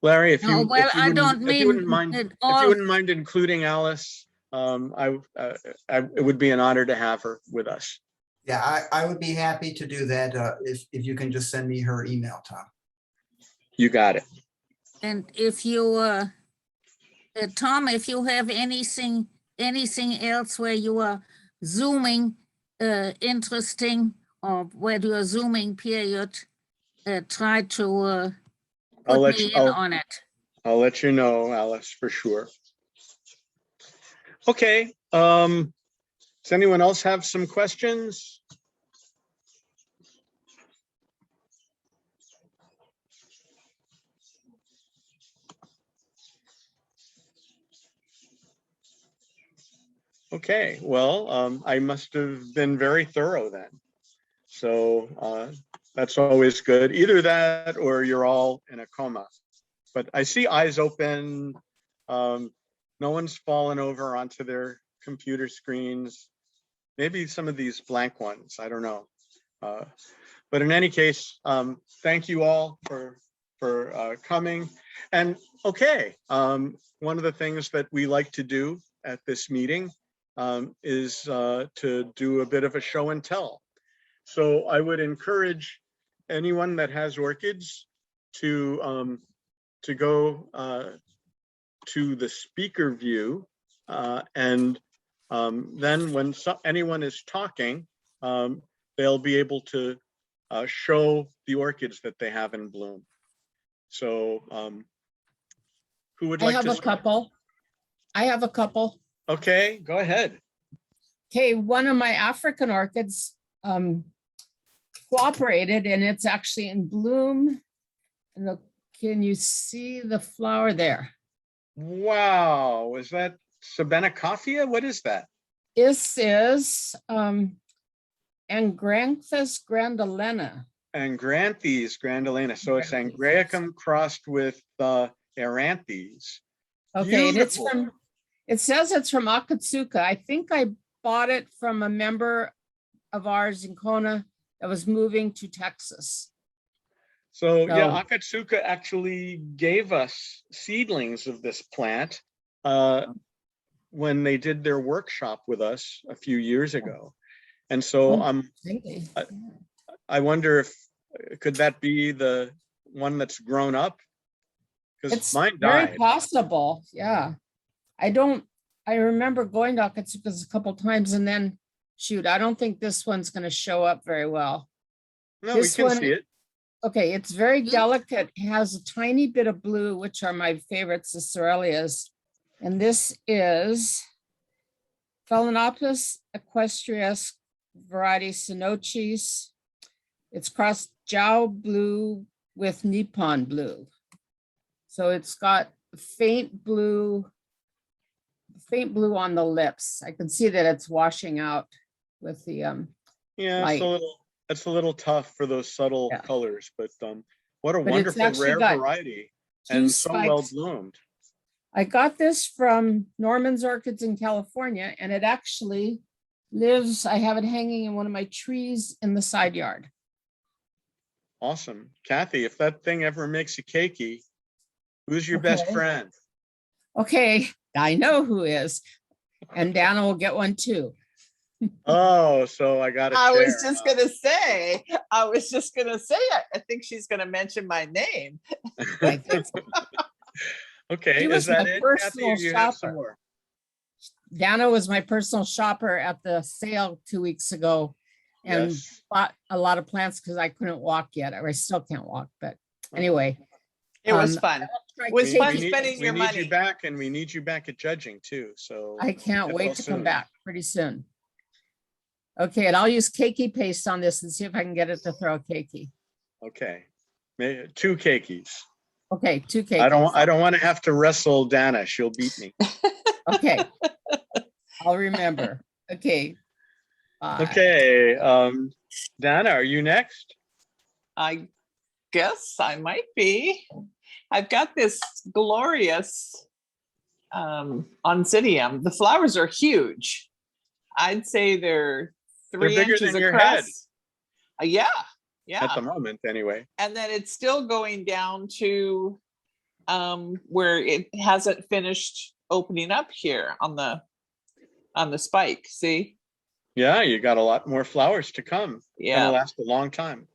Larry, if No, you, well, if you I wouldn't, don't if you wouldn't mean mind, it if you all. wouldn't mind including Alice, it would be an honor to have her with us. Yeah, I would be happy to do that if you can just send me her email, Tom. You got it. And if you, Tom, if you have anything else where you are zooming, interesting, or where you are zooming period, try to I'll put let me you, in on it. I'll let you know, Alice, for sure. Okay. Does anyone else have some questions? Okay, well, I must have been very thorough then. So that's always good. Either that or you're all in a coma. But I see eyes open. No one's fallen over onto their computer screens. Maybe some of these blank ones, I don't know. But in any case, thank you all for coming. And okay, one of the things that we like to do at this meeting is to do a bit of a show and tell. So I would encourage anyone that has orchids to go to the speaker view, and then when anyone is talking, they'll be able to show the orchids that they have in bloom. So who would like to start? I have a couple. Okay, go ahead. Okay, one of my African orchids cooperated, and it's actually in bloom. And look, can you see the flower there? Wow, is that Sabenacophia? What is that? This is Angranthus grandolena. Angranthes grandolena. So it's Angræacum crossed with Eranthes. Okay, and it's Beautiful. from, it says it's from Akatsuka. I think I bought it from a member of ours in Kona that was moving to Texas. So yeah, No. Akatsuka actually gave us seedlings of this plant when they did their workshop with us a few years ago. And so I wonder if, could that be the one that's grown up? Because It's mine very died. possible, yeah. I remember going to Akatsuka's a couple times, and then, shoot, I don't think this one's gonna show up very well. No, we This can one- see it. Okay, it's very delicate, has a tiny bit of blue, which are my favorites, the Sorelias. And this is Phalaenopsis equestris variety Sinochis. It's crossed Jiao blue with Nippon blue. So it's got faint blue on the lips. I can see that it's washing out with the Yeah, light. it's a little tough for those subtle Yeah. colors, but what a But it's wonderful actually rare got variety two and so well spikes. bloomed. I got this from Norman's Orchids in California, and it actually lives, I have it hanging in one of my trees in the side yard. Awesome. Kathy, if that thing ever makes a keiki, who's your best Okay. friend? Okay, I know who is. And Dana will get one too. Oh, so I got to I share. was just gonna say, I think she's gonna mention my name. I think so. Okay, She is was that my it, Kathy? personal Or do you have some shopper. more? Dana was my personal shopper at the sale 2 weeks ago and Yes. bought a lot of plants because I couldn't walk yet, or I still can't walk, but anyway. It was Um, fun. Try It was Keiki. fun spending your we need you money. back, and we need you back at judging too. So I can't get wait well to come soon. back pretty soon. Okay, and I'll use keiki paste on this and see if I can get it to throw a keiki. Okay, 2 keikis. Okay, 2 keikis. I don't want to have to wrestle Dana. She'll beat me. Okay. I'll remember. Okay. Bye. Okay, Dana, are you next? I guess I might be. I've got this glorious oncidium. The flowers are huge. I'd say they're 3 bigger inches than your across. head. Yeah, Yeah. at the moment anyway. And then it's still going down to where it hasn't finished opening up here on the spike. See? Yeah, you got a lot more flowers to come. Yeah. Gonna last a long time.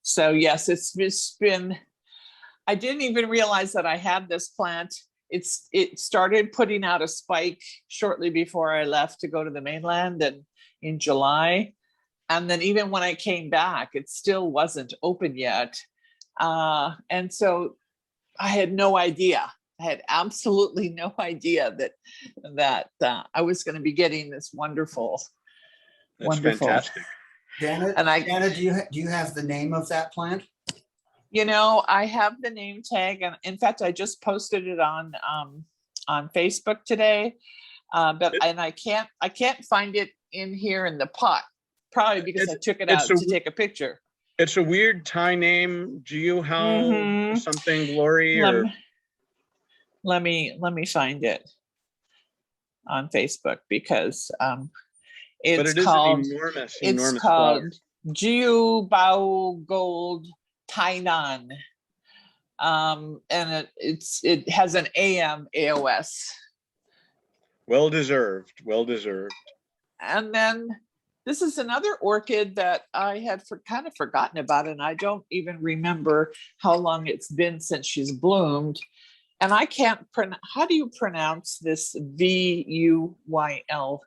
So yes, it's been, I didn't even realize that I had this plant. It started putting out a spike shortly before I left to go to the mainland and in July. And then even when I came back, it still wasn't open yet. And so I had no idea. I had absolutely no idea that I was going to be getting this wonderful, That's wonderful. fantastic. Janet, And Janet, do you have the name of that plant? You know, I have the name tag, and in fact, I just posted it on Facebook today. But I can't find it in here in the pot, probably because I took it out to take a picture. It's a weird Thai name, Jiu something glory, or Let me find it on Facebook because but it is called an enormous it's flower. called Jiu Bao Gold Tainan. And it has an AM AOS. Well deserved. And then this is another orchid that I had kind of forgotten about, and I don't even remember how long it's been since she's bloomed. And I can't how do you pronounce this VUYL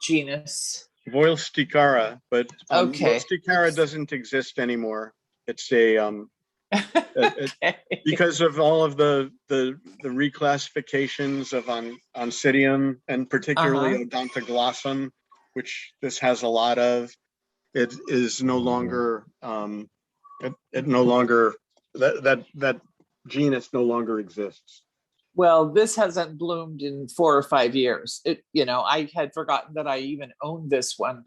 genus? Voilsticara, but Okay. Voilsticara doesn't exist anymore. It's a Okay. because of all of the reclassifications of Oncidium and particularly Odontoglossum, which this has a lot of. It is no longer it no longer that genus no longer exists. Well, this hasn't bloomed in 4 or 5 years. I had forgotten that I even owned this one.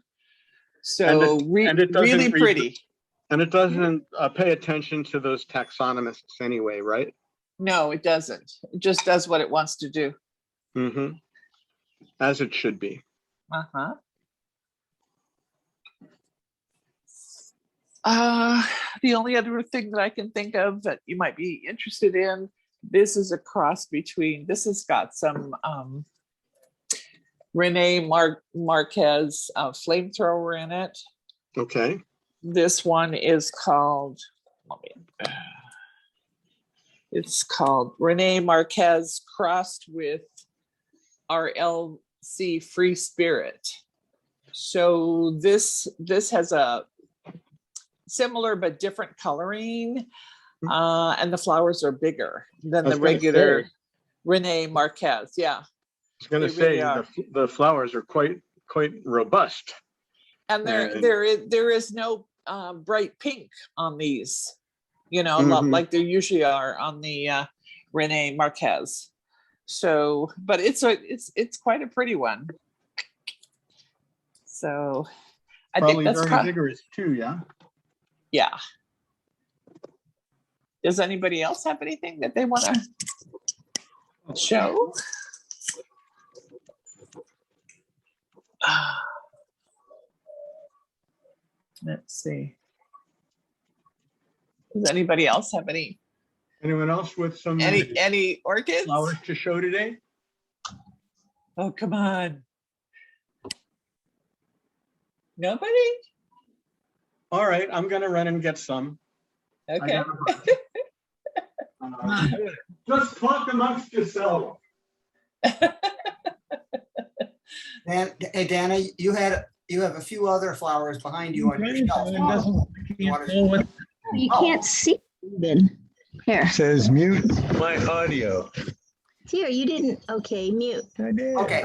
So really pretty. And it doesn't pay attention to those taxonomists anyway, right? No, it doesn't. It just does what it wants to do. Mm-hmm. As it should be. Uh-huh. The only other thing that I can think of that you might be interested in, this is a cross between, this has got some Rene Marquez flamethrower in it. Okay. This one is called, it's called Rene Marquez crossed with RLC Free Spirit. So this has a similar but different coloring, and the flowers are bigger than the regular Rene Marquez. Yeah, I was going to say the flowers are quite robust. And there is no bright pink on these, like there usually are on the Rene Marquez. So, but it's quite a pretty one. So, I think that's very vigorous too. Yeah. Yeah. Does anybody else have anything that they want to show? Let's see. Does anybody else have Anyone else with some any orchids? Flowers to show today? Oh, come on. Nobody? All right, I'm gonna run and get some. Okay. Just talk amongst yourselves. Hey, Dana, you have a few other flowers behind you on your shelf. You can't see even. Here. It says mute my audio. Here, you didn't. Okay, mute. I did. Okay,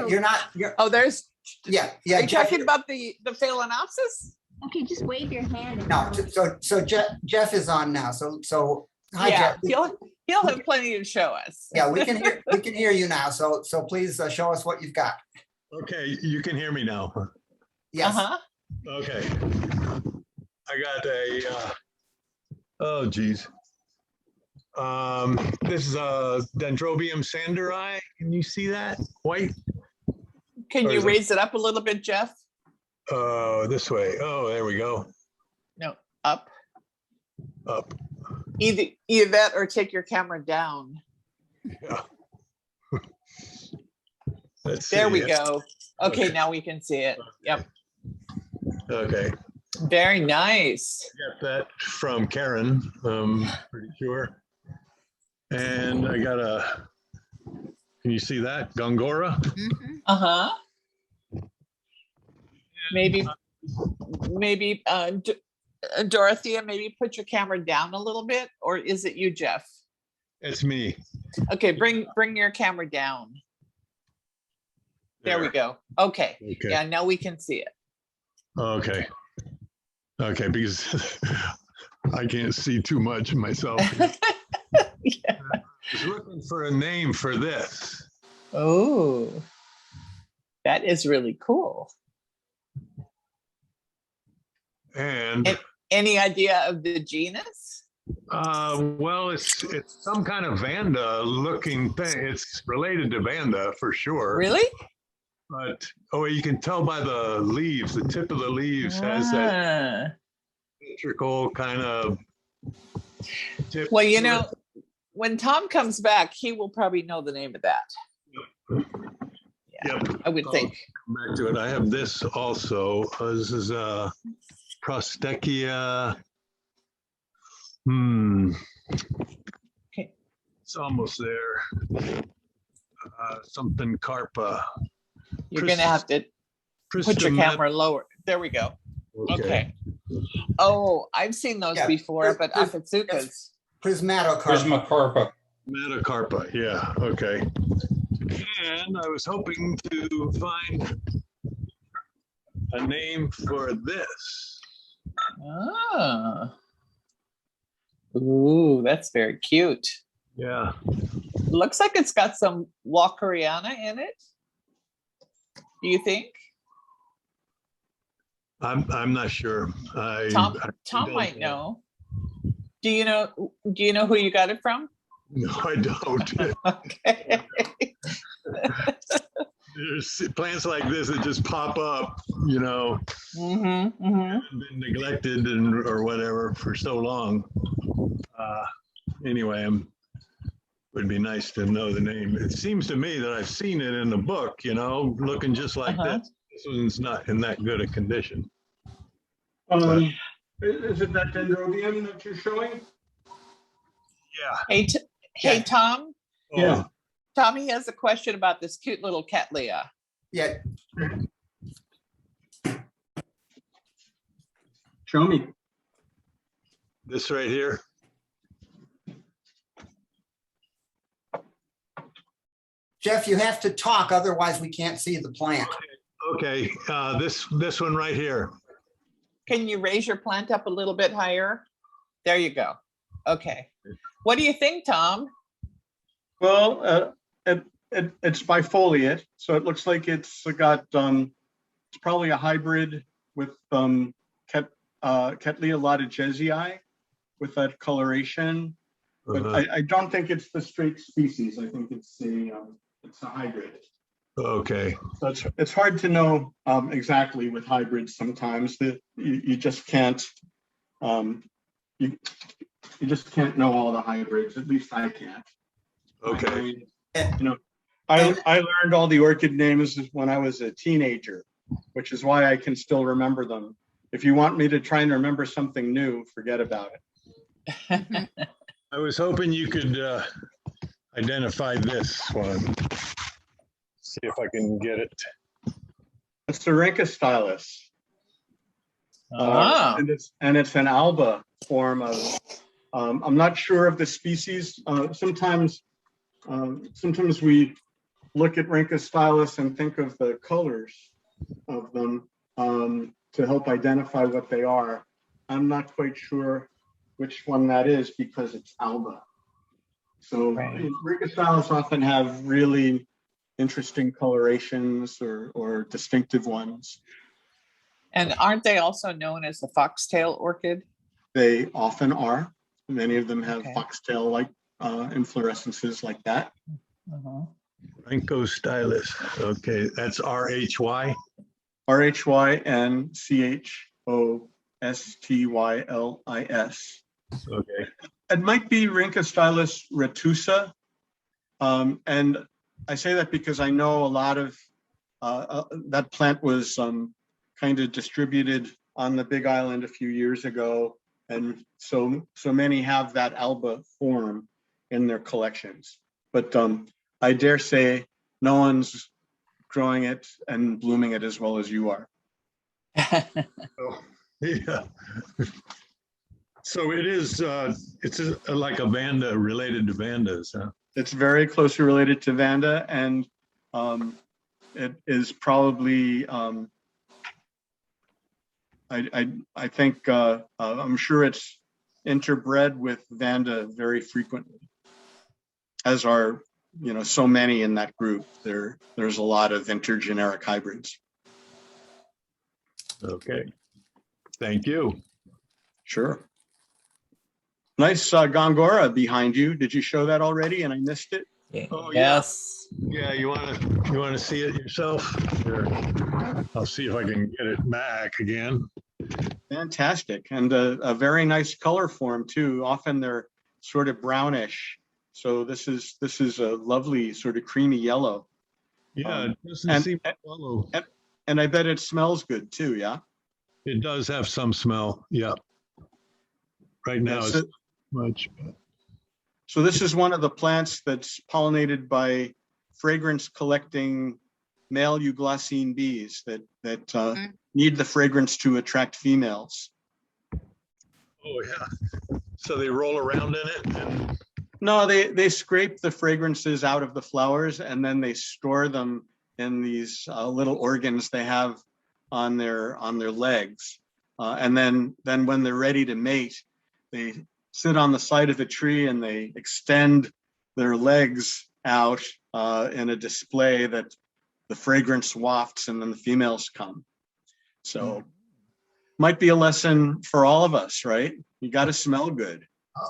Oh, there's. yeah. Are you Jeff, talking about the Phalaenopsis? Okay, just wave your hand. no, so Jeff is on now. So hi, Yeah, Jeff. he'll have plenty to show us. Yeah, we can hear you now. So please show us what you've got. Okay, you can hear me now. Yes. Uh-huh. Okay. I got a, oh geez. This is a Dendrobium sanderi. Can you see that? White? Can Or you is it- raise it up a little bit, Jeff? This way. Oh, there we go. No, up. Up. Either that or take your camera down. Yeah. Let's There see we it. go. Okay, Okay. now we can see it. Yep. Okay. Very nice. Got that from Karen, pretty sure. And I got can you see that? Gongora? Uh-huh. Maybe Dorothea, maybe put your camera down a little bit, or is it you, Jeff? It's me. Okay, bring your camera down. There we go. Okay. Okay. Yeah, now we can see it. Okay. Okay, because I can't see too much myself. Yeah. I was looking for a name for this. Oh, that is really cool. And Any idea of the genus? well, it's some kind of Vanda looking thing. It's related to Vanda for sure. Really? But you can tell by the leaves, the tip of the leaves has that symmetrical kind of tip. Well, you know, when Tom comes back, he will probably know the name of that. Yeah, Yep. I would think. Come back to it. I have this also. This is Prostechia. Okay. It's almost there. Something carpa. You're going to have to put your camera lower. There we go. Okay. Oh, I've seen those Yeah, bit but Akatsukas. Prismatocarpa. Metacarpa, yeah, okay. And I was hoping to find a name for this. Ah. Ooh, that's very cute. Yeah. Looks like it's got some Walkeriana in it. Do you think? I'm not sure. Tom don't might know. Do you know who you got it from? No, I don't. Okay. There's plants like this that just pop up, you know, been neglected or whatever for so long. Anyway, would be nice to know the name. It seems to me that I've seen it in the book, you know, looking just like this. This one's not in that good a condition. Is it that dendrobium that you're showing? Yeah. Hey, Tom. Yeah. Tommy has a question about this cute little Cattleya. Yeah, Show me. This right here. Jeff, you have to talk, otherwise we can't see the plant. Okay, this one right here. Can you raise your plant up a little bit higher? There you go. Okay. What do you think, Tom? Well, it's bifoliate, so it looks like it's got it's probably a hybrid with Cattleya lattigesii with that coloration. But I don't think it's the straight species. I think it's a hybrid. Okay. So it's hard to know exactly with hybrids sometimes. That you just can't you just can't know all the hybrids. At least I can't. Okay. I learned all the orchid names when I was a teenager, which is why I can still remember them. If you want me to try and remember something new, forget about it. I was hoping you could identify this one. See if I can get it. It's the Rhynchostylus. Ah. And it's an alba form of. I'm not sure of the species. Sometimes we look at Rhynchostylus and think of the colors of them to help identify what they are. I'm not quite sure which one that is because it's alba. So Rhynchostylus often have really interesting colorations or distinctive ones. And aren't they also known as the foxtail orchid? They often are. Many of them have foxtail-like inflorescences like that. Rhynchostylus. Okay, that's RHY. RHYNCHOSTYLUS. Stylis. Okay. It might be Rhynchostylus retusa. And I say that because I know a lot of that plant was kind of distributed on the Big Island a few years ago. And so many have that alba form in their collections. But I dare say no one's growing it and blooming it as well as you are. Yeah. So it is, it's like a Vanda, related to Vandas, huh? It's very closely related to Vanda, and it is probably, I think, I'm sure it's interbred with Vanda very frequently, as are, so many in that group. There's a lot of intergeneric hybrids. Okay. Thank you. Sure. Nice Gongora behind you. Did you show that already and I missed it? Oh, yeah. Yes. Yeah, you want to see it yourself? Here. I'll see if I can get it back again. Fantastic. And a very nice color form too. Often they're sort of brownish. So this is a lovely sort of creamy yellow. Yeah, it doesn't seem to follow. And I bet it smells good too, yeah? It does have some smell, yeah. Right now Yes, it's much. But... So this is one of the plants that's pollinated by fragrance collecting male euglossine bees that need the fragrance to attract females. Oh yeah. So they roll around in it? And... No, they scrape the fragrances out of the flowers and then they store them in these little organs they have on their legs. And then when they're ready to mate, they sit on the side of the tree and they extend their legs out in a display that the fragrance wafts and then the females come. So might be a lesson for all of us, right? You got to smell good.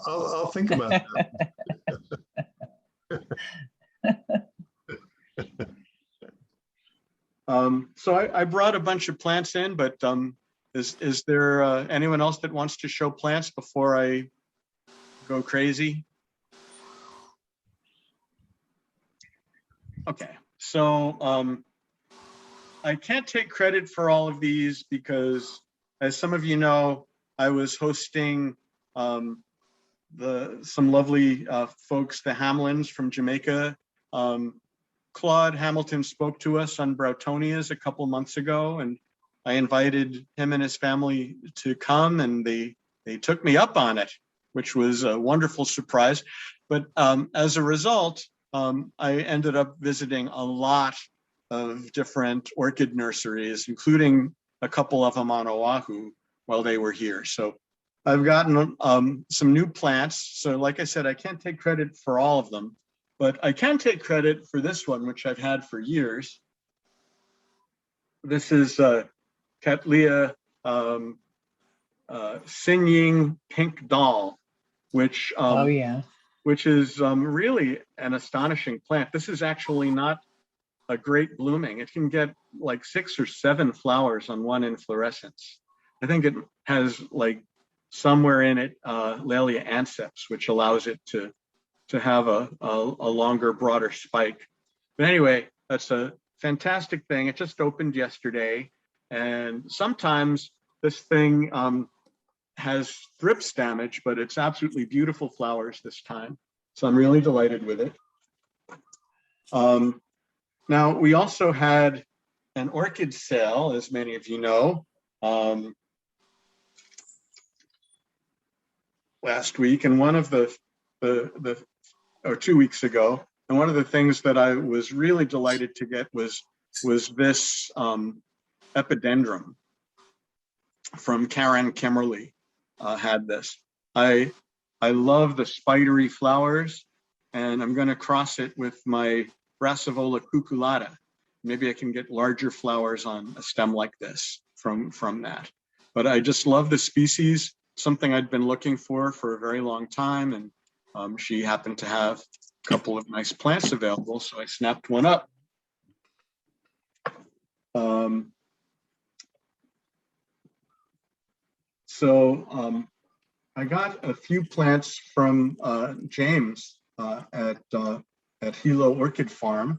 I'll think about that. So I brought a bunch of plants in, but is there anyone else that wants to show plants before I go crazy? Okay, so I can't take credit for all of these because, as some of you know, I was hosting some lovely folks, the Hamlins from Jamaica. Claude Hamilton spoke to us on Broutonias a couple months ago, and I invited him and his family to come, and they took me up on it, which was a wonderful surprise. But as a result, I ended up visiting a lot of different orchid nurseries, including a couple of them on Oahu while they were here. So I've gotten some new plants. So like I said, I can't take credit for all of them, but I can take credit for this one, which I've had for years. This is Cattleya Singing Pink Doll, which which is really an astonishing plant. This is actually not a great blooming. It can get like 6 or 7 flowers on one inflorescence. I think it has like somewhere in it Laelia anceps, which allows it to have a longer, broader spike. But anyway, that's a fantastic thing. It just opened yesterday. And sometimes this thing has thrips damage, but it's absolutely beautiful flowers this time. So I'm really delighted with it. Now, we also had an orchid sale, as many of you know, last week, and one of or 2 weeks ago. And one of the things that I was really delighted to get was this epidendrum from Karen Kimmerly. Had this. I love the spidery flowers, and I'm going to cross it with my Brassivola cuculata. Maybe I can get larger flowers on a stem like this from that. But I just love the species, something I'd been looking for a very long time, and she happened to have a couple of nice plants available, so I snapped one up. So I got a few plants from James at Hilo Orchid Farm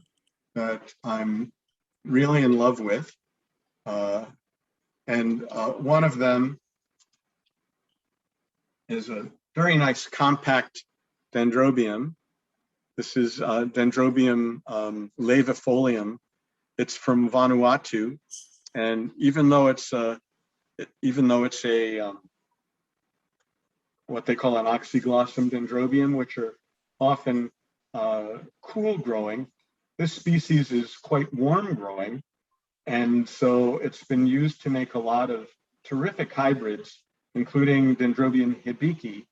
that I'm really in love with. And one of them is a very nice compact dendrobium. This is Dendrobium laevifolium. It's from Vanuatu, and even though it's a what they call an oxyglossum dendrobium, which are often cool growing, this species is quite warm growing, and so it's been used to make a lot of terrific hybrids, including Dendrobium hibiki,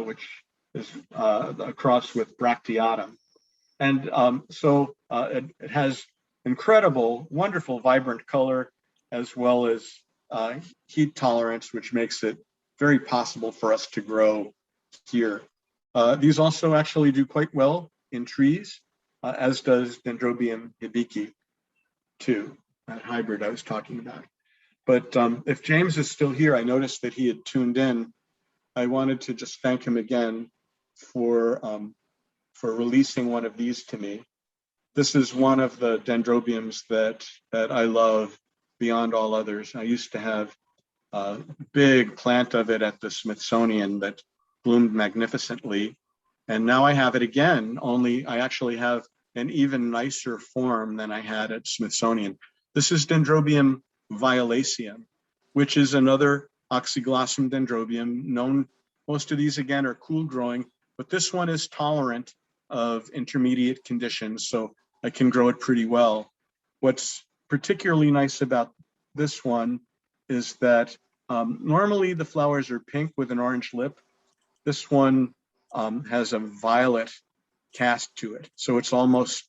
which is a cross with Bracteatum. And so it has incredible, wonderful, vibrant color, as well as heat tolerance, which makes it very possible for us to grow here. These also actually do quite well in trees, as does Dendrobium hibiki too, that hybrid I was talking about. But if James is still here, I noticed that he had tuned in. I wanted to just thank him again for releasing one of these to me. This is one of the dendrobiums that I love beyond all others. I used to have a big plant of it at the Smithsonian that bloomed magnificently. And now I have it again, only I actually have an even nicer form than I had at Smithsonian. This is Dendrobium violaceum, which is another oxyglossum dendrobium known. Most of these again are cool growing, but this one is tolerant of intermediate conditions, so I can grow it pretty well. What's particularly nice about this one is that normally the flowers are pink with an orange lip. This one has a violet cast to it, so it's almost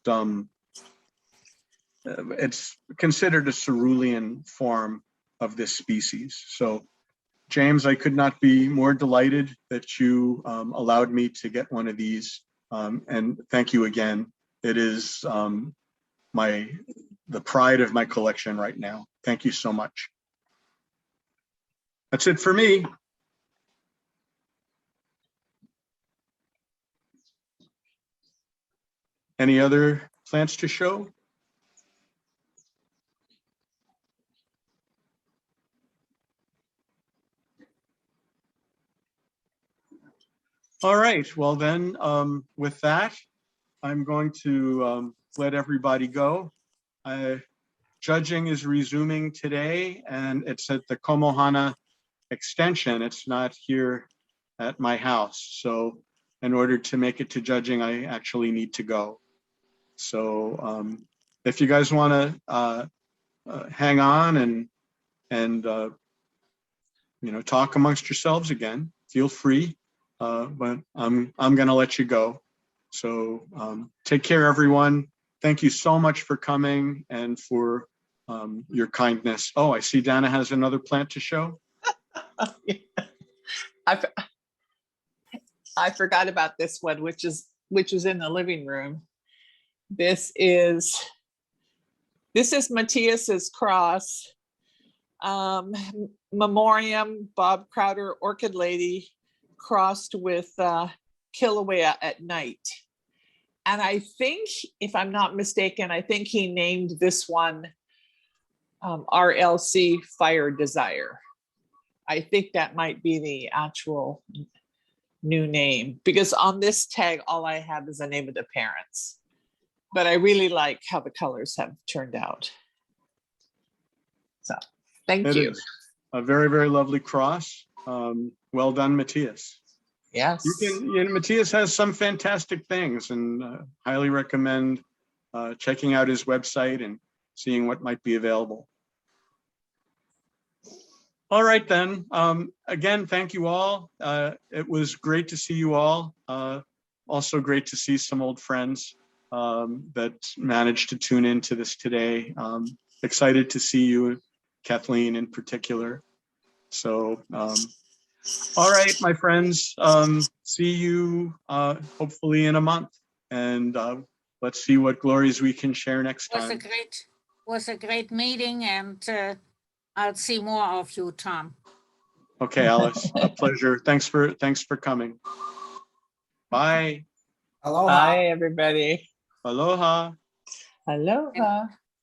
it's considered a cerulean form of this species. So James, I could not be more delighted that you allowed me to get one of these, and thank you again. It is the pride of my collection right now. Thank you so much. That's it for me. Any other plants to show? All right, well then, with that, I'm going to let everybody go. Judging is resuming today, and it's at the Komohana Extension. It's not here at my house. So in order to make it to judging, I actually need to go. So if you guys want to hang on and you know, talk amongst yourselves again, feel free. But I'm going to let you go. So take care, everyone. Thank you so much for coming and for your kindness. Oh, I see Dana has another plant to show. I forgot about this one, which is in the living room. This is Matthias's cross, Memoriam Bob Crowder Orchid Lady crossed with Kilauea at night. And I think, if I'm not mistaken, I think he named this one RLC Fire Desire. I think that might be the actual new name, because on this tag, all I have is the name of the parents. But I really like how the colors have turned out. So thank you. A very, very lovely cross. Well done, Matthias. Yes. Matthias has some fantastic things, and highly recommend checking out his website and seeing what might be available. All right, then. Again, thank you all. It was great to see you all. Also great to see some old friends that managed to tune into this today. Excited to see you, Kathleen, in particular. So, all right, my friends, see you hopefully in a month, and let's see what glories we can share next time. Was a great meeting, and I'll see more of you, Tom. Okay, Alice, a pleasure. Thanks for coming. Bye. Aloha. Bye, everybody. Aloha. Aloha.